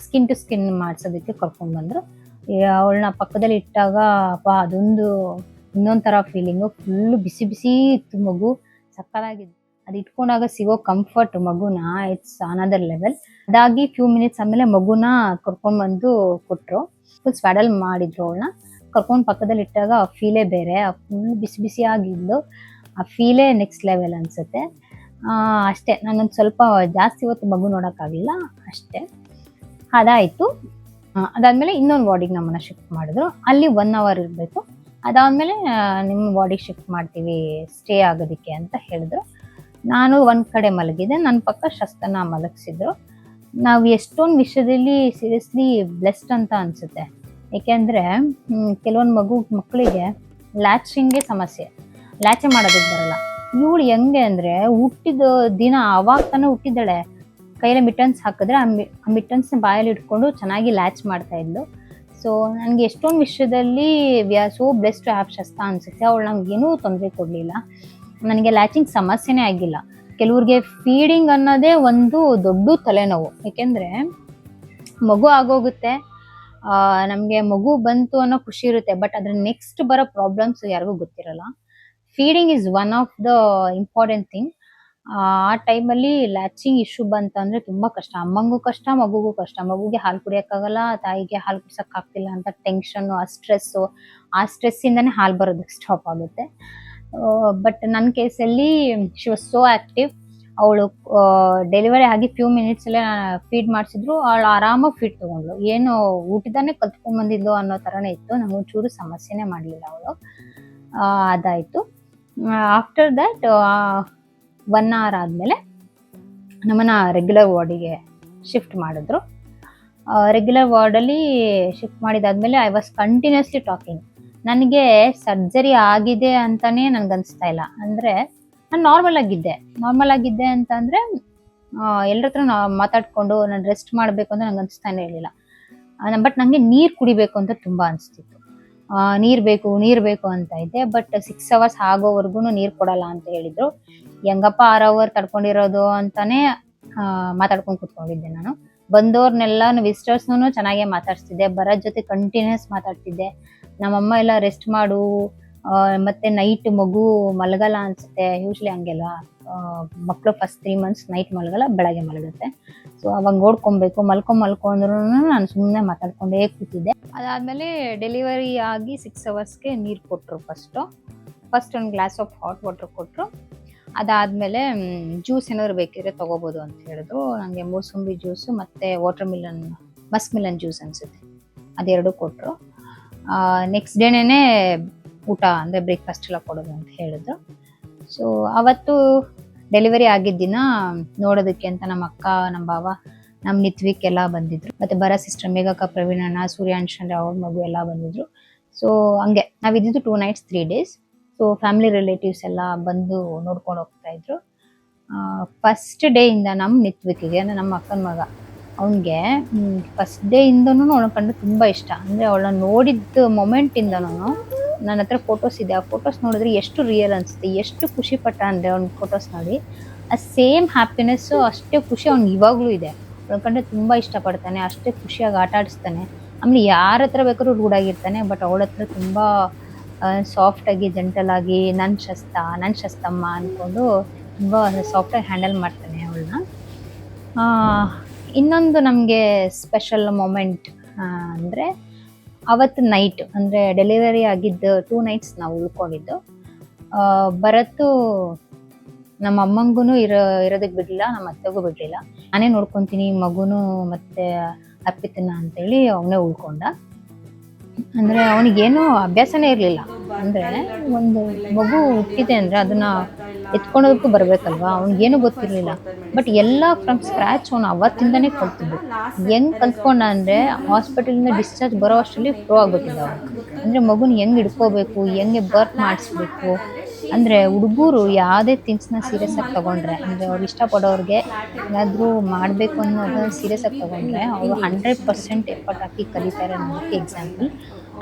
ಸ್ಕಿನ್ ಟು ಸ್ಕಿನ್ ಮಾಡಿಸೋದಕ್ಕೆ ಕರ್ಕೊಂಡ್ಬಂದರು. ಅವಳನ್ನ ಪಕ್ಕದಲ್ಲಿ ಇಟ್ಟಾಗ ಅದೊಂದು ಇನ್ನೊಂದು ಥರ ಫೀಲಿಂಗು. ಫುಲ್ಲು ಬಿಸಿ ಬಿಸಿ ಇತ್ತು ಮಗು, ಸಕ್ಕತ್ತಾಗಿತ್ತು. ಅದು ಇಟ್ಕೊಂಡಾಗ ಸಿಗೋ ಕಂಫರ್ಟ್ ಮಗುನ, ಇಟ್ಸ್ ಅನದರ್ ಲೆವೆಲ್. ಅದಾಗಿ ಫ್ಯೂ ಮಿನಿಟ್ಸ್ ಆದಮೇಲೆ ಮಗುನ ಕರ್ಕೊಂಡ್ಬಂದು ಕೊಟ್ಟರು. ಫುಲ್ ಸ್ವ್ಯಾಡಲ್ ಮಾಡಿದ್ರು ಅವಳನ್ನ. ಕರ್ಕೊಂಡು ಪಕ್ಕದಲ್ಲಿ ಇಟ್ಟಾಗ ಆ ಫೀಲೇ ಬೇರೆ. ಫುಲ್ ಬಿಸಿ ಬಿಸಿ ಆಗಿದ್ದು ಆ ಫೀಲೇ ನೆಕ್ಸ್ಟ್ ಲೆವೆಲ್ ಅನಿಸುತ್ತೆ. ಅಷ್ಟೇ, ನಾನೊಂದು ಸ್ವಲ್ಪ ಜಾಸ್ತಿ ಹೊತ್ತು ಮಗು ನೋಡೋಕ್ಕಾಗಲಿಲ್ಲ ಅಷ್ಟೇ. ಅದಾಯಿತು. ಅದಾದಮೇಲೆ ಇನ್ನೊಂದು ವಾರ್ಡಿಗೆ ನಮ್ಮನ್ನು ಶಿಫ್ಟ್ ಮಾಡಿದ್ರು. ಅಲ್ಲಿ 1 hour ಇರಬೇಕು. ಅದಾದಮೇಲೆ ನಿಮ್ಮ ವಾರ್ಡಿಗೆ ಶಿಫ್ಟ್ ಮಾಡ್ತೀವಿ ಸ್ಟೇ ಆಗೋದಕ್ಕೆ ಅಂತ ಹೇಳಿದ್ರು. ನಾನು ಒಂದು ಕಡೆ ಮಲಗಿದ್ದೆ, ನನ್ನ ಪಕ್ಕ ಶಸ್ತನ ಮಲಗಿಸಿದ್ರು. ನಾವು ಎಷ್ಟೊಂದು ವಿಷಯದಲ್ಲಿ ಸೀರಿಯಸ್ಲಿ ಬ್ಲೆಸ್ಡ್ ಅಂತ ಅನಿಸುತ್ತೆ. ಏಕೆಂದರೆ ಕೆಲವೊಂದು ಮಕ್ಕಳಿಗೆ ಲ್ಯಾಚಿಂಗ್ಗೆ ಸಮಸ್ಯೆ, ಲ್ಯಾಚೆ ಮಾಡೋದಕ್ಕೆ ಬರಲ್ಲ. ಇವಳು ಹೆಂಗೆ ಅಂದರೆ ಹುಟ್ಟಿದ ದಿನ ಅವಾಗ ತಾನೇ ಹುಟ್ಟಿದ್ದಾಳೆ, ಕೈಯಲ್ಲಿ ಮಿಟನ್ಸ್ ಹಾಕಿದ್ರೆ ಆ ಮಿಟನ್ಸ್ನ ಬಾಯಲ್ಲಿ ಇಟ್ಕೊಂಡು ಚೆನ್ನಾಗಿ ಲ್ಯಾಚ್ ಮಾಡ್ತಾ ಇದ್ಲು. ಸೊ ನನಗೆ ಎಷ್ಟೊಂದು ವಿಷಯದಲ್ಲಿ we are so blessed to have ಶಸ್ತ ಅನಿಸುತ್ತೆ. ಅವಳು ನಮಗೇನೂ ತೊಂದರೆ ಕೊಡಲಿಲ್ಲ. ನನಗೆ ಲ್ಯಾಚಿಂಗ್ ಸಮಸ್ಯೆನೇ ಆಗಿಲ್ಲ. ಕೆಲವ್ರಿಗೆ ಫೀಡಿಂಗ್ ಅನ್ನೋದೇ ಒಂದು ದೊಡ್ಡ ತಲೆನೋವು. ಏಕೆಂದರೆ ಮಗು ಆಗೋಗುತ್ತೆ, ನಮಗೆ ಮಗು ಬಂತು ಅನ್ನೋ ಖುಷಿ ಇರುತ್ತೆ. ಬಟ್ ಅದ್ರ ನೆಕ್ಸ್ಟ್ ಬರೋ ಪ್ರಾಬ್ಲಮ್ಸ್ ಯಾರಿಗೂ ಗೊತ್ತಿರಲ್ಲ. Feeding is one of the important thing. ಆ ಟೈಮಲ್ಲಿ ಲ್ಯಾಚಿಂಗ್ ಇಶ್ಯೂ ಬಂತಂದರೆ ತುಂಬ ಕಷ್ಟ. ಅಮ್ಮಂಗೂ ಕಷ್ಟ, ಮಗುಗೂ ಕಷ್ಟ. ಮಗುಗೆ ಹಾಲು ಕುಡಿಯೋಕ್ಕಾಗಲ್ಲ, ತಾಯಿಗೆ ಹಾಲು ಕುಡ್ಸೋಕ್ಕಾಗ್ತಿಲ್ಲ ಅಂತ ಟೆನ್ಷನ್ನು, ಆ ಸ್ಟ್ರೆಸ್ಸು, ಆ ಸ್ಟ್ರೆಸ್ಸಿಂದನೇ ಹಾಲು ಬರೋದಕ್ಕೆ ಸ್ಟಾಪ್ ಆಗುತ್ತೆ. ಬಟ್ ನನ್ನ ಕೇಸಲ್ಲಿ ಶಿ ವಾಸ್ ಸೋ ಆ್ಯಕ್ಟಿವ್. ಅವಳು ಡೆಲಿವರಿ ಆಗಿ ಫ್ಯೂ ಮಿನಿಟ್ಸಲ್ಲೇ ಫೀಡ್ ಮಾಡಿಸಿದ್ರು. ಅವಳು ಆರಾಮಾಗಿ ಫೀಡ್ ತೊಗೊಂಡ್ಳು. ಏನು ಊಟದನ್ನೇ ಕಲ್ತ್ಕೊಂಡ್ಬಂದಿದ್ಲು ಅನ್ನೋ ಥರನೇ ಇತ್ತು. ನಮಗೆ ಒಂಚೂರು ಸಮಸ್ಯೆನೇ ಮಾಡಲಿಲ್ಲ ಅವಳು. ಅದಾಯಿತು. ಆಫ್ಟರ್ ದ್ಯಾಟ್ 1 hour ಆದಮೇಲೆ ನಮ್ಮನ್ನು ರೆಗ್ಯುಲರ್ ವಾರ್ಡಿಗೆ ಶಿಫ್ಟ್ ಮಾಡಿದ್ರು. ರೆಗ್ಯುಲರ್ ವಾರ್ಡಲ್ಲಿ ಶಿಫ್ಟ್ ಮಾಡಿದಾದ್ಮೇಲೆ ಐ ವಾಸ್ ಕಂಟಿನ್ಯೂಸ್ಲಿ ಟಾಕಿಂಗ್. ನನಗೆ ಸರ್ಜರಿ ಆಗಿದೆ ಅಂತಲೇ ನನಗನ್ನಿಸ್ತಾ ಇಲ್ಲ. ಅಂದರೆ ನಾನು ನಾರ್ಮಲ್ ಆಗಿದ್ದೆ ಅಂತ ಅಂದರೆ ಎಲ್ಲರ ಹತ್ರ ಮಾತಾಡಿಕೊಂಡು ನಾನು ರೆಸ್ಟ್ ಮಾಡಬೇಕು ಅಂತ ನಂಗೆ ಅನಿಸ್ತಾನೆ ಇರಲಿಲ್ಲ. ಬಟ್ ನನಗೆ ನೀರು ಕುಡಿಬೇಕು ಅಂತ ತುಂಬ ಅನಿಸ್ತಿತ್ತು. ನೀರು ಬೇಕು ಅಂತ ಇದ್ದೆ. ಬಟ್ 6 hours ಆಗೋವರೆಗೂ ನೀರು ಕೊಡಲ್ಲ ಅಂತ ಹೇಳಿದರು. ಹೆಂಗಪ್ಪ 6 hour ತಡ್ಕೊಂಡಿರೋದು ಅಂತಲೇ ಮಾತಾಡ್ಕೊಂಡು ಕೂತ್ಕೊಂಡಿದ್ದೆ ನಾನು. ಬಂದವ್ರನ್ನೆಲ್ಲ ವಿಸಿಟರ್ಸ್ನೂ ಚೆನ್ನಾಗೇ ಮಾತಾಡ್ಸ್ತಿದ್ದೆ, ಬರೋದ್ ಜೊತೆ ಕಂಟಿನ್ಯೂಸ್ ಮಾತಾಡ್ತಿದ್ದೆ. ನಮ್ಮಮ್ಮ ಎಲ್ಲ ರೆಸ್ಟ್ ಮಾಡು, ಮತ್ತೆ ನೈಟ್ ಮಗು ಮಲಗಲ್ಲ ಅನ್ಸುತ್ತೆ, ಯೂಶ್ವಲಿ ಹಂಗೆಲ್ಲ ಮಕ್ಕಳು ಫಸ್ಟ್ 3 months ನೈಟ್ ಮಲಗಲ್ಲ, ಬೆಳಗ್ಗೆ ಮಲಗುತ್ತೆ. ಸೊ ಅವಾಗ ನೋಡ್ಕೊಬೇಕು, ಮಲ್ಕೊ ಅಂದ್ರೂ ನಾನು ಸುಮ್ಮನೆ ಮಾತಾಡ್ಕೊಂಡೇ ಕೂತಿದ್ದೆ. ಅದಾದ್ಮೇಲೆ ಡೆಲಿವರಿ ಆಗಿ 6 hours ನೀರು ಕೊಟ್ಟರು. ಫಸ್ಟ್ ಒಂದು ಗ್ಲಾಸ್ ಆಫ್ ಹಾಟ್ ವಾಟರ್ ಕೊಟ್ಟರು. ಅದಾದಮೇಲೆ ಜ್ಯೂಸ್ ಏನಾದ್ರು ಬೇಕಿದ್ರೆ ತೊಗೋಬೋದು ಅಂತ ಹೇಳಿದ್ರು. ನನಗೆ ಮೂಸಂಬಿ ಜ್ಯೂಸು ಮತ್ತು ಮಸ್ಕ್ ಮಿಲನ್ ಜ್ಯೂಸ್ ಅನಿಸುತ್ತೆ, ಅದೆರಡು ಕೊಟ್ಟರು. ನೆಕ್ಸ್ಟ್ ಡೇನೇ ಊಟ ಅಂದರೆ ಬ್ರೇಕ್ಫಾಸ್ಟ್ ಎಲ್ಲ ಕೊಡೋದು ಅಂತ ಹೇಳಿದ್ರು. ಸೊ ಅವತ್ತು ಡೆಲಿವರಿ ಆಗಿದ್ದ ದಿನ ನೋಡೋದಕ್ಕೆ ಅಂತ ನಮ್ಮ ಅಕ್ಕ, ನಮ್ಮ ಬಾವ, ನಮ್ಮ ನಿತ್ವಿಕ್ ಎಲ್ಲ ಬಂದಿದ್ರು. ಮತ್ತು ಬರ ಸಿಸ್ಟರ್ ಮೇಘಕ್ಕ, ಪ್ರವೀಣಣ್ಣ, ಸೂರ್ಯಾಂಶ್ ಅಂದರೆ ಅವ್ರ ಮಗು ಎಲ್ಲ ಬಂದಿದ್ರು. ಸೊ ಹಂಗೆ ನಾವಿದ್ದು 2 nights 3 days. So family relatives ಎಲ್ಲ ಬಂದು ನೋಡ್ಕೊಂಡು ಹೋಗ್ತಾ ಇದ್ರು. ಫಸ್ಟ್ ಡೇ ಇಂದ ನಮ್ಮ ನಿತ್ವಿಕಿಗೆ ಅಂದರೆ ನಮ್ಮ ಅಕ್ಕನ ಮಗ, ಅವನಿಗೆ ಫಸ್ಟ್ ಡೇ ಇಂದನೂ ಅವಳ ಕಂಡು ತುಂಬ ಇಷ್ಟ. ಅಂದರೆ ಅವಳನ್ನ ನೋಡಿದ್ದ ಮೊಮೆಂಟಿಂದನೂ ನನ್ನ ಹತ್ರ ಫೋಟೋಸ್ ಇದೆ. ಆ ಫೋಟೋಸ್ ನೋಡಿದ್ರೆ ಎಷ್ಟು ರಿಯಲ್ ಅನಿಸುತ್ತೆ, ಎಷ್ಟು ಖುಷಿ ಪಟ್ಟ ಅಂದರೆ ಅವ್ನ ಫೋಟೋಸ್ ನೋಡಿ ಆ ಸೇಮ್ ಹ್ಯಾಪಿನೆಸ್ಸು, ಅಷ್ಟೇ ಖುಷಿ ಅವ್ನಿಗೆ ಇವಾಗಲೂ ಇದೆ. ಅವಳ ಕಂಡು ತುಂಬ ಇಷ್ಟಪಡ್ತಾನೆ, ಅಷ್ಟೇ ಖುಷಿಯಾಗಿ ಆಟ ಆಡಿಸ್ತಾನೆ. ಆಮೇಲೆ ಯಾರ ಹತ್ರ ಬೇಕಾದ್ರೂ ರೂಢಾಗಿರ್ತಾನೆ, ಬಟ್ ಅವಳ ಹತ್ರ ತುಂಬ ಸಾಫ್ಟಾಗಿ, ಜೆಂಟಲಾಗಿ ನನ್ನ ಶಸ್ತಮ್ಮ ಅಂದ್ಕೊಂಡು ತುಂಬ ಸಾಫ್ಟಾಗಿ ಹ್ಯಾಂಡಲ್ ಮಾಡ್ತಾನೆ ಅವಳನ್ನ. ಇನ್ನೊಂದು ನಮಗೆ ಸ್ಪೆಷಲ್ ಮೊಮೆಂಟ್ ಅಂದರೆ ಅವತ್ತು ನೈಟ್, ಅಂದರೆ ಡೆಲಿವರಿ ಆಗಿದ್ದು 2 nights ನಾವು ಉಳ್ಕೊಂಡಿದ್ದು. ಭರತ್ತು ನಮ್ಮ ಅಮ್ಮಂಗೂ ಇರೋದಕ್ಕೆ ಬಿಡಲಿಲ್ಲ, ನಮ್ಮ ಅತ್ತೆಗೂ ಬಿಡಲಿಲ್ಲ. ನಾನೇ ನೋಡ್ಕೊತೀನಿ ಮಗುನು ಮತ್ತು ಅರ್ಪಿತನ ಅಂತೇಳಿ ಅವನೇ ಉಳ್ಕೊಂಡ. ಅಂದರೆ ಅವನಿಗೇನು ಅಭ್ಯಾಸನೇ ಇರಲಿಲ್ಲ. ಅಂದರೆ ಒಂದು ಮಗು ಹುಟ್ಟಿದೆ ಅಂದರೆ ಅದನ್ನು ಎತ್ಕೊಳೋದಕ್ಕೂ ಬರಬೇಕಲ್ವಾ, ಅವ್ನಿಗೇನು ಗೊತ್ತಿರಲಿಲ್ಲ. ಬಟ್ ಎಲ್ಲ ಫ್ರಮ್ ಸ್ಕ್ರ್ಯಾಚ್ ಅವನು ಅವತ್ತಿಂದನೇ ಕಲ್ತಿದ್ದು. ಹೆಂಗೆ ಕಲ್ತ್ಕೊಂಡ ಅಂದರೆ ಹಾಸ್ಪಿಟಲಿಂದ ಡಿಸ್ಚಾರ್ಜ್ ಬರೋ ಅಷ್ಟರಲ್ಲಿ ಫ್ರೋ ಆಗ್ಬಿಟ್ಟಿದ್ದ ಅವನು. ಅಂದರೆ ಮಗುನ ಹೆಂಗೆ ಹಿಡ್ಕೋಬೇಕು, ಹೆಂಗೆ ಬರ್ತ್ ಮಾಡಿಸ್ಬೇಕು. ಅಂದರೆ ಹುಡುಗರು ಯಾವುದೇ ಥಿಂಗ್ಸ್ನ ಸೀರಿಯಸ್ ಆಗಿ ತೊಗೊಂಡ್ರೆ, ಅಂದರೆ ಅವ್ರು ಇಷ್ಟಪಡೋರಿಗೆ ಏನಾದರೂ ಮಾಡಬೇಕು ಅನ್ನೋದನ್ನ ಸೀರಿಯಸ್ ಆಗಿ ತೊಗೊಂಡ್ರೆ ಅವರು 100% ಎಫರ್ಟ್ ಹಾಕಿ ಕಲಿತಾರೆ. ಅನ್ನೋದಕ್ಕೆ ಎಕ್ಸಾಂಪಲ್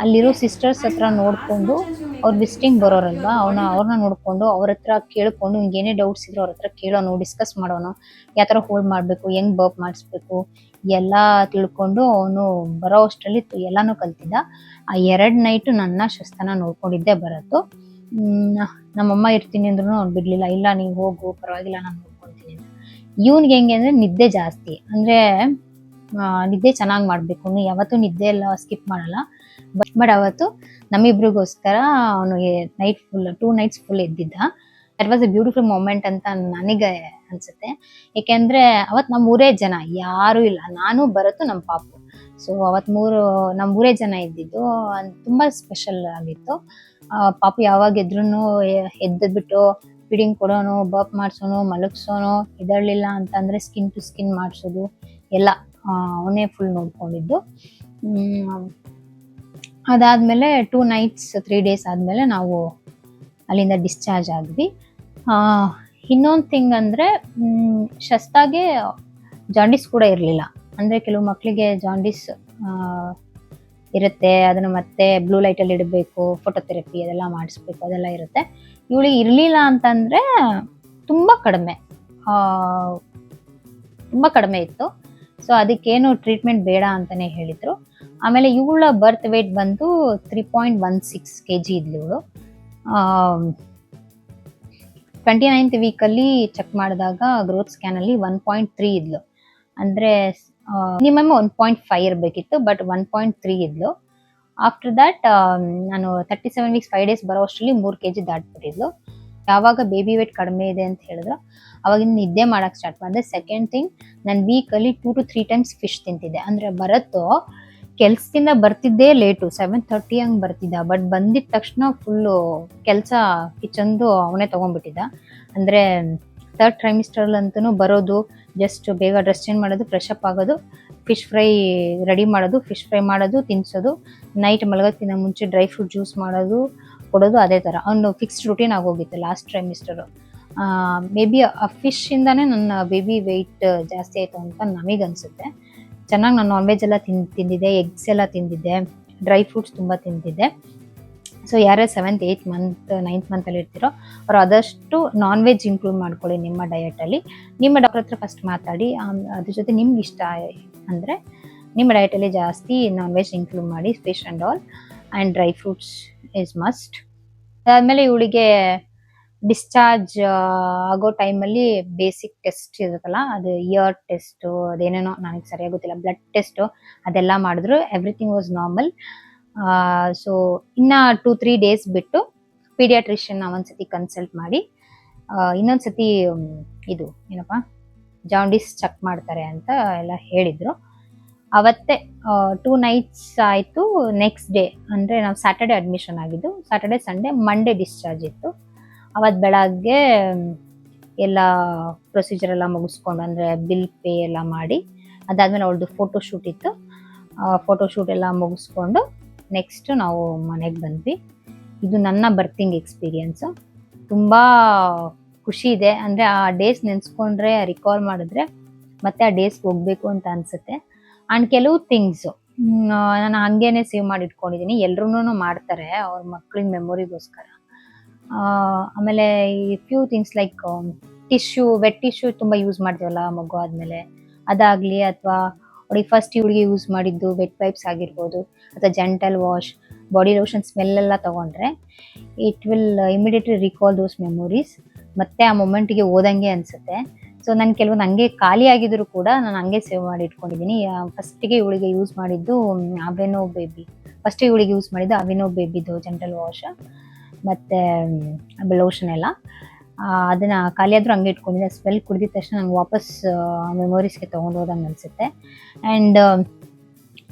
ಅಲ್ಲಿರೋ ಸಿಸ್ಟರ್ಸ್ ಹತ್ರ ನೋಡಿಕೊಂಡು, ಅವ್ರು ವಿಸಿಟಿಂಗ್ ಬರೋರಲ್ವ, ಅವ್ರನ್ನ ನೋಡಿಕೊಂಡು ಅವ್ರ ಹತ್ರ ಕೇಳಿಕೊಂಡು, ನಿಮ್ಗೆ ಏನೇ ಡೌಟ್ಸ್ ಇದ್ರು ಅವ್ರ ಹತ್ರ ಕೇಳೋನು, ಡಿಸ್ಕಸ್ ಮಾಡೋನು, ಯಾವ ಥರ ಹೋಲ್ಡ್ ಮಾಡಬೇಕು, ಹೆಂಗೆ ಬರ್ಪ್ ಮಾಡಿಸ್ಬೇಕು ಎಲ್ಲ ತಿಳ್ಕೊಂಡು ಅವನು ಬರೋ ಅಷ್ಟರಲ್ಲಿ ಎಲ್ಲನೂ ಕಲ್ತಿದ್ದ. ಆ 2 night ನನ್ನ ಶಸ್ತನ ನೋಡ್ಕೊಂಡಿದ್ದೆ ಬರತ್ತು. ನಮ್ಮಮ್ಮ ಇರ್ತೀನಿ ಅಂದ್ರೂ ಅವ್ನು ಬಿಡಲಿಲ್ಲ. ಇಲ್ಲ ನೀವು ಹೋಗು, ಪರವಾಗಿಲ್ಲ ನಾನು ನೋಡ್ಕೊಳ್ತೀನಿ ಅಂತ. ಇವ್ನಿಗೆ ಹೆಂಗೆ ಅಂದರೆ ನಿದ್ದೆ ಜಾಸ್ತಿ, ಅಂದರೆ ನಿದ್ದೆ ಚೆನ್ನಾಗಿ ಮಾಡಬೇಕು, ಯಾವತ್ತೂ ನಿದ್ದೆ ಎಲ್ಲ ಸ್ಕಿಪ್ ಮಾಡಲ್ಲ. ಬಟ್ ಅವತ್ತು ನಮ್ಮಿಬ್ರಿಗೋಸ್ಕರ ಅವನಿಗೆ 2 nights ಫುಲ್ ಎದ್ದಿದ್ದ. That was a beautiful moment ಅಂತ ನನಗೆ ಅನಿಸುತ್ತೆ. ಏಕೆಂದರೆ ಅವತ್ತು ನಮ್ಮ 3 ಜನ, ಯಾರೂ ಇಲ್ಲ, ನಾನು ಬರತ್ತು ನಮ್ಮ ಪಾಪು. ಸೊ ಅವತ್ತು ನಮ್ಮ 3 ಜನ ಇದ್ದಿದ್ದು ತುಂಬ ಸ್ಪೆಷಲ್ ಆಗಿತ್ತು. ಪಾಪು ಯಾವಾಗ ಎದ್ದುಬಿಟ್ಟು ಫೀಡಿಂಗ್ ಕೊಡೋನು, ಬರ್ಪ್ ಮಾಡಿಸೋನು, ಮಲಗಿಸೋನು, ಇದರಲಿಲ್ಲ ಅಂತಂದರೆ ಸ್ಕಿನ್ ಟು ಸ್ಕಿನ್ ಮಾಡಿಸೋದು ಎಲ್ಲ ಅವನೇ ಫುಲ್ ನೋಡ್ಕೊಂಡಿದ್ದು. ಅದಾದಮೇಲೆ 2 nights 3 days ಆದಮೇಲೆ ನಾವು ಅಲ್ಲಿಂದ ಡಿಸ್ಚಾರ್ಜ್ ಆದ್ವಿ. ಇನ್ನೊಂದು ಥಿಂಗ್ ಅಂದರೆ ಶಸ್ತಾಗೆ ಜಾಂಡೀಸ್ ಕೂಡ ಇರಲಿಲ್ಲ. ಅಂದರೆ ಕೆಲವು ಮಕ್ಕಳಿಗೆ ಜಾಂಡೀಸ್ ಇರುತ್ತೆ, ಅದನ್ನು ಮತ್ತೆ ಬ್ಲೂ ಲೈಟಲ್ಲಿ ಇಡಬೇಕು, ಫೋಟೋಥೆರಪಿ ಅದೆಲ್ಲ ಮಾಡಿಸ್ಬೇಕು, ಅದೆಲ್ಲ ಇರುತ್ತೆ. ಇವಳಿಗೆ ಇರಲಿಲ್ಲ ಅಂತಂದರೆ ತುಂಬ ಕಡಿಮೆ ಇತ್ತು. ಸೊ ಅದಕ್ಕೇನು ಟ್ರೀಟ್ಮೆಂಟ್ ಬೇಡ ಅಂತಲೇ ಹೇಳಿದರು. ಆಮೇಲೆ ಇವಳ ಬರ್ತ್ ವೇಟ್ ಬಂದು 3.16 kg ಇದ್ಲು ಇವಳು. 29th ವೀಕಲ್ಲಿ ಚೆಕ್ ಮಾಡಿದಾಗ ಗ್ರೋತ್ ಸ್ಕ್ಯಾನಲ್ಲಿ 1.3 ಇದ್ಲು. ಅಂದರೆ ಮಿನಿಮಮ್ 1.5 ಇರಬೇಕಿತ್ತು, ಬಟ್ 1.3 ಇದ್ಲು. ಆಫ್ಟರ್ ದ್ಯಾಟ್ ನಾನು 37 weeks 5 days ಬರೋ ಅಷ್ಟರಲ್ಲಿ 3 kg ದಾಟ್ಬಿಟ್ಟಿದ್ಲು. ಯಾವಾಗ ಬೇಬಿ ವೇಟ್ ಕಡಿಮೆ ಇದೆ ಅಂತ ಹೇಳಿದ್ರು ಅವಾಗಿಂದ ನಿದ್ದೆ ಮಾಡೋಕ್ಕೆ ಸ್ಟಾರ್ಟ್ ಮಾಡಿದೆ. ಸೆಕೆಂಡ್ ಥಿಂಗ್, ನಾನು ವೀಕಲ್ಲಿ 2 to 3 times ಫಿಶ್ ತಿಂತಿದ್ದೆ. ಅಂದರೆ ಬರತ್ತು ಕೆಲ್ಸದಿಂದ ಬರ್ತಿದ್ದೇ ಲೇಟು, 7:30 ಹಂಗೆ ಬರ್ತಿದ್ದ. ಬಟ್ ಬಂದಿದ್ದ ತಕ್ಷಣ ಫುಲ್ಲು ಕೆಲಸ ಕಿಚನ್ದು ಅವನೇ ತೊಗೊಂಡ್ಬಿಟ್ಟಿದ್ದ. ಅಂದರೆ 3rd trimester ಅಂತೂ ಬರೋದು, ಜಸ್ಟ್ ಬೇಗ ಡ್ರೆಸ್ ಚೇಂಜ್ ಮಾಡೋದು, ಫ್ರೆಶ್ ಅಪ್ ಆಗೋದು, ಫಿಶ್ ಫ್ರೈ ರೆಡಿ ಮಾಡೋದು, ಫಿಶ್ ಫ್ರೈ ಮಾಡೋದು, ತಿನ್ನಿಸೋದು, ನೈಟ್ ಮಲಗೋಕ್ಕಿಂತ ಮುಂಚೆ ಡ್ರೈ ಫ್ರೂಟ್ ಜ್ಯೂಸ್ ಮಾಡೋದು, ಕೊಡೋದು, ಅದೇ ಥರ ಅವನು ಫಿಕ್ಸ್ಡ್ ರೂಟೀನ್ ಆಗೋಗಿತ್ತು ಲಾಸ್ಟ್ ಟ್ರೈಮಿಸ್ಟರು. ಮೇ ಬಿ ಆ ಫಿಶ್ಶಿಂದನೇ ನನ್ನ ಬೇಬಿ ವೆಯ್ಟ್ ಜಾಸ್ತಿ ಆಯಿತು ಅಂತ ನಮಗನ್ಸುತ್ತೆ. ಚೆನ್ನಾಗಿ ನಾನು ನಾನ್ ವೆಜ್ ಎಲ್ಲ ತಿಂದಿದ್ದೆ, ಎಗ್ಸ್ ಎಲ್ಲ ತಿಂದಿದ್ದೆ, ಡ್ರೈ ಫ್ರೂಟ್ಸ್ ತುಂಬ ತಿಂದಿದ್ದೆ. ಸೊ ಯಾರೇ 7th 8th month 9th monthಲ್ಲಿ ಇರ್ತೀರೋ ಅವ್ರು ಆದಷ್ಟು ನಾನ್ ವೆಜ್ ಇಂಕ್ಲೂಡ್ ಮಾಡ್ಕೊಳ್ಳಿ ನಿಮ್ಮ ಡಯಟಲ್ಲಿ. ನಿಮ್ಮ ಡಾಕ್ಟರ್ ಹತ್ರ ಫಸ್ಟ್ ಮಾತಾಡಿ, ಅದ್ರ ಜೊತೆ ನಿಮ್ಗೆ ಇಷ್ಟ ಅಂದರೆ ನಿಮ್ಮ ಡಯಟಲ್ಲಿ ಜಾಸ್ತಿ ನಾನ್ ವೆಜ್ ಇನ್ಕ್ಲೂಡ್ ಮಾಡಿ, fish and all, and dry fruits is must. ಅದಾದಮೇಲೆ ಇವಳಿಗೆ ಡಿಸ್ಚಾರ್ಜ್ ಆಗೋ ಟೈಮಲ್ಲಿ ಬೇಸಿಕ್ ಟೆಸ್ಟ್ ಇರುತ್ತಲ್ಲ, ಅದು ಇಯರ್ ಟೆಸ್ಟು ಅದೇನೇನೋ ನನಗೆ ಸರಿಯಾಗಿ ಗೊತ್ತಿಲ್ಲ, ಬ್ಲಡ್ ಟೆಸ್ಟು ಅದೆಲ್ಲ ಮಾಡಿದ್ರು. Everything was normal. ಸೊ ಇನ್ನು 2-3 ಡೇಸ್ ಬಿಟ್ಟು ಪೀಡಿಯಾಟ್ರಿಷಿಯನ್ ಒಂದ್ಸತಿ ಕನ್ಸಲ್ಟ್ ಮಾಡಿ ಇನ್ನೊಂದ್ಸತಿ ಇದು ಏನಪ್ಪ ಜಾಂಡಿಸ್ ಚೆಕ್ ಮಾಡ್ತಾರೆ ಅಂತ ಎಲ್ಲ ಹೇಳಿದ್ರು. ಅವತ್ತೇ 2 ನೈಟ್ಸ್ ಆಯಿತು. ನೆಕ್ಸ್ಟ್ ಡೇ ಅಂದರೆ ನಾವು ಸ್ಯಾಟರ್ಡೆ ಅಡ್ಮಿಷನ್ ಆಗಿದ್ದು, ಸ್ಯಾಟರ್ಡೆ ಸಂಡೇ ಮಂಡೇ ಡಿಸ್ಚಾರ್ಜ್ ಇತ್ತು. ಅವತ್ತು ಬೆಳಗ್ಗೆ ಎಲ್ಲ ಪ್ರೊಸೀಜರ್ ಎಲ್ಲ ಮುಗಿಸ್ಕೊಂಡು, ಅಂದರೆ ಬಿಲ್ ಪೇ ಎಲ್ಲ ಮಾಡಿ, ಅದಾದಮೇಲೆ ಅವಳದು ಫೋಟೋಶೂಟ್ ಇತ್ತು. ಫೋಟೋಶೂಟ್ ಎಲ್ಲ ಮುಗಿಸ್ಕೊಂಡು ನೆಕ್ಸ್ಟ್ ನಾವು ಮನೆಗೆ ಬಂದ್ವಿ. ಇದು ನನ್ನ ಬರ್ತಿಂಗ್ ಎಕ್ಸ್ಪೀರಿಯನ್ಸು. ತುಂಬ ಖುಷಿ ಇದೆ. ಅಂದರೆ ಆ ಡೇಸ್ ನೆನೆಸ್ಕೊಂಡ್ರೆ, ರಿಕಾಲ್ ಮಾಡಿದ್ರೆ ಮತ್ತೆ ಆ ಡೇಸ್ಗೆ ಹೋಗಬೇಕು ಅಂತ ಅನಿಸುತ್ತೆ. ಆ್ಯಂಡ್ ಕೆಲವು ಥಿಂಗ್ಸು ನಾನು ಹಾಗೇನೆ ಸೇವ್ ಮಾಡಿ ಇಟ್ಕೊಂಡಿದ್ದೀನಿ. ಎಲ್ಲರೂ ಮಾಡ್ತಾರೆ ಅವ್ರ ಮಕ್ಳಿಗೆ ಮೆಮೊರಿಗೋಸ್ಕರ. ಆಮೇಲೆ ಈ few things like tissue, wet tissue ತುಂಬ ಯೂಸ್ ಮಾಡ್ತೀವಲ್ಲ ಮಗು ಆದಮೇಲೆ, ಅದಾಗಲಿ, ಅಥವಾ ಅವಳಿಗೆ ಫಸ್ಟ್ ಇವಳಿಗೆ ಯೂಸ್ ಮಾಡಿದ್ದು ವೆಟ್ ವೈಪ್ಸ್ ಆಗಿರ್ಬೋದು, ಅಥವಾ ಜೆಂಟಲ್ ವಾಶ್, ಬಾಡಿ ಲೋಷನ್ ಸ್ಮೆಲ್ಲೆಲ್ಲ ತೊಗೊಂಡ್ರೆ it will immediately recall those memories. ಮತ್ತೆ ಆ ಮೊಮೆಂಟಿಗೆ ಓದಂಗೆ ಅನಿಸುತ್ತೆ. ಸೊ ನಾನು ಕೆಲವೊಂದು ಹಂಗೆ ಖಾಲಿ ಆಗಿದ್ರು ಕೂಡ ನಾನು ಹಂಗೆ ಸೇವ್ ಮಾಡಿ ಇಟ್ಕೊಂಡಿದ್ದೀನಿ. ಫಸ್ಟಿಗೆ ಇವಳಿಗೆ ಯೂಸ್ ಮಾಡಿದ್ದು ಅವೆನೋ ಬೇಬಿ, ಫಸ್ಟಿಗೆ ಇವಳಿಗೆ ಯೂಸ್ ಮಾಡಿದ್ದು ಅವೆನೋ ಬೇಬಿದು ಜೆಂಟಲ್ ವಾಶ್ ಮತ್ತು ಲೋಷನ್ ಎಲ್ಲ. ಅದನ್ನು ಖಾಲಿ ಆದರೂ ಹಂಗೆ ಇಟ್ಕೊಂಡಿದ್ದೆ. ಸ್ಮೆಲ್ ಕುಡಿದಿದ ತಕ್ಷಣ ನಂಗೆ ವಾಪಸ್ ಮೆಮೊರೀಸ್ಗೆ ತೊಗೊಂಡು ಹೋದಂಗೆ ಅನಿಸುತ್ತೆ. ಆ್ಯಂಡ್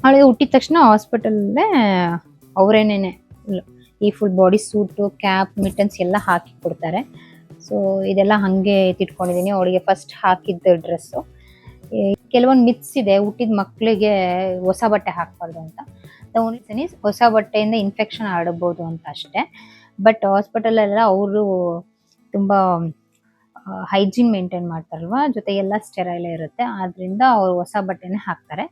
ಅವಳಿಗೆ ಹುಟ್ಟಿದ ತಕ್ಷಣ ಹಾಸ್ಪಿಟಲ್ಲೇ ಅವರೇನೇನೆ ಈ ಫುಲ್ ಬಾಡಿ ಸೂಟು, ಕ್ಯಾಪ್, ಮಿಟನ್ಸ್ ಎಲ್ಲ ಹಾಕಿ ಕೊಡ್ತಾರೆ. ಸೊ ಇದೆಲ್ಲ ಹಾಗೆ ಎತ್ತಿಟ್ಕೊಂಡಿದ್ದೀನಿ. ಅವಳಿಗೆ ಫಸ್ಟ್ ಹಾಕಿದ್ದ ಡ್ರೆಸ್ಸು. ಕೆಲವೊಂದು ಮಿತ್ಸ್ ಇದೆ, ಹುಟ್ಟಿದ ಮಕ್ಕಳಿಗೆ ಹೊಸ ಬಟ್ಟೆ ಹಾಕಬಾರ್ದು ಅಂತ. ಹೊಸ ಬಟ್ಟೆಯಿಂದ ಇನ್ಫೆಕ್ಷನ್ ಹರಡ್ಬೋದು ಅಂತ ಅಷ್ಟೇ. ಬಟ್ ಹಾಸ್ಪಿಟಲೆಲ್ಲ ಅವರು ತುಂಬ ಹೈಜೀನ್ ಮೇಂಟೈನ್ ಮಾಡ್ತಾರಲ್ವ, ಜೊತೆಗೆಲ್ಲ ಸ್ಟೆರೈಲೇ ಇರುತ್ತೆ. ಆದ್ದರಿಂದ ಅವರು ಹೊಸ ಬಟ್ಟೆನೇ ಹಾಕ್ತಾರೆ.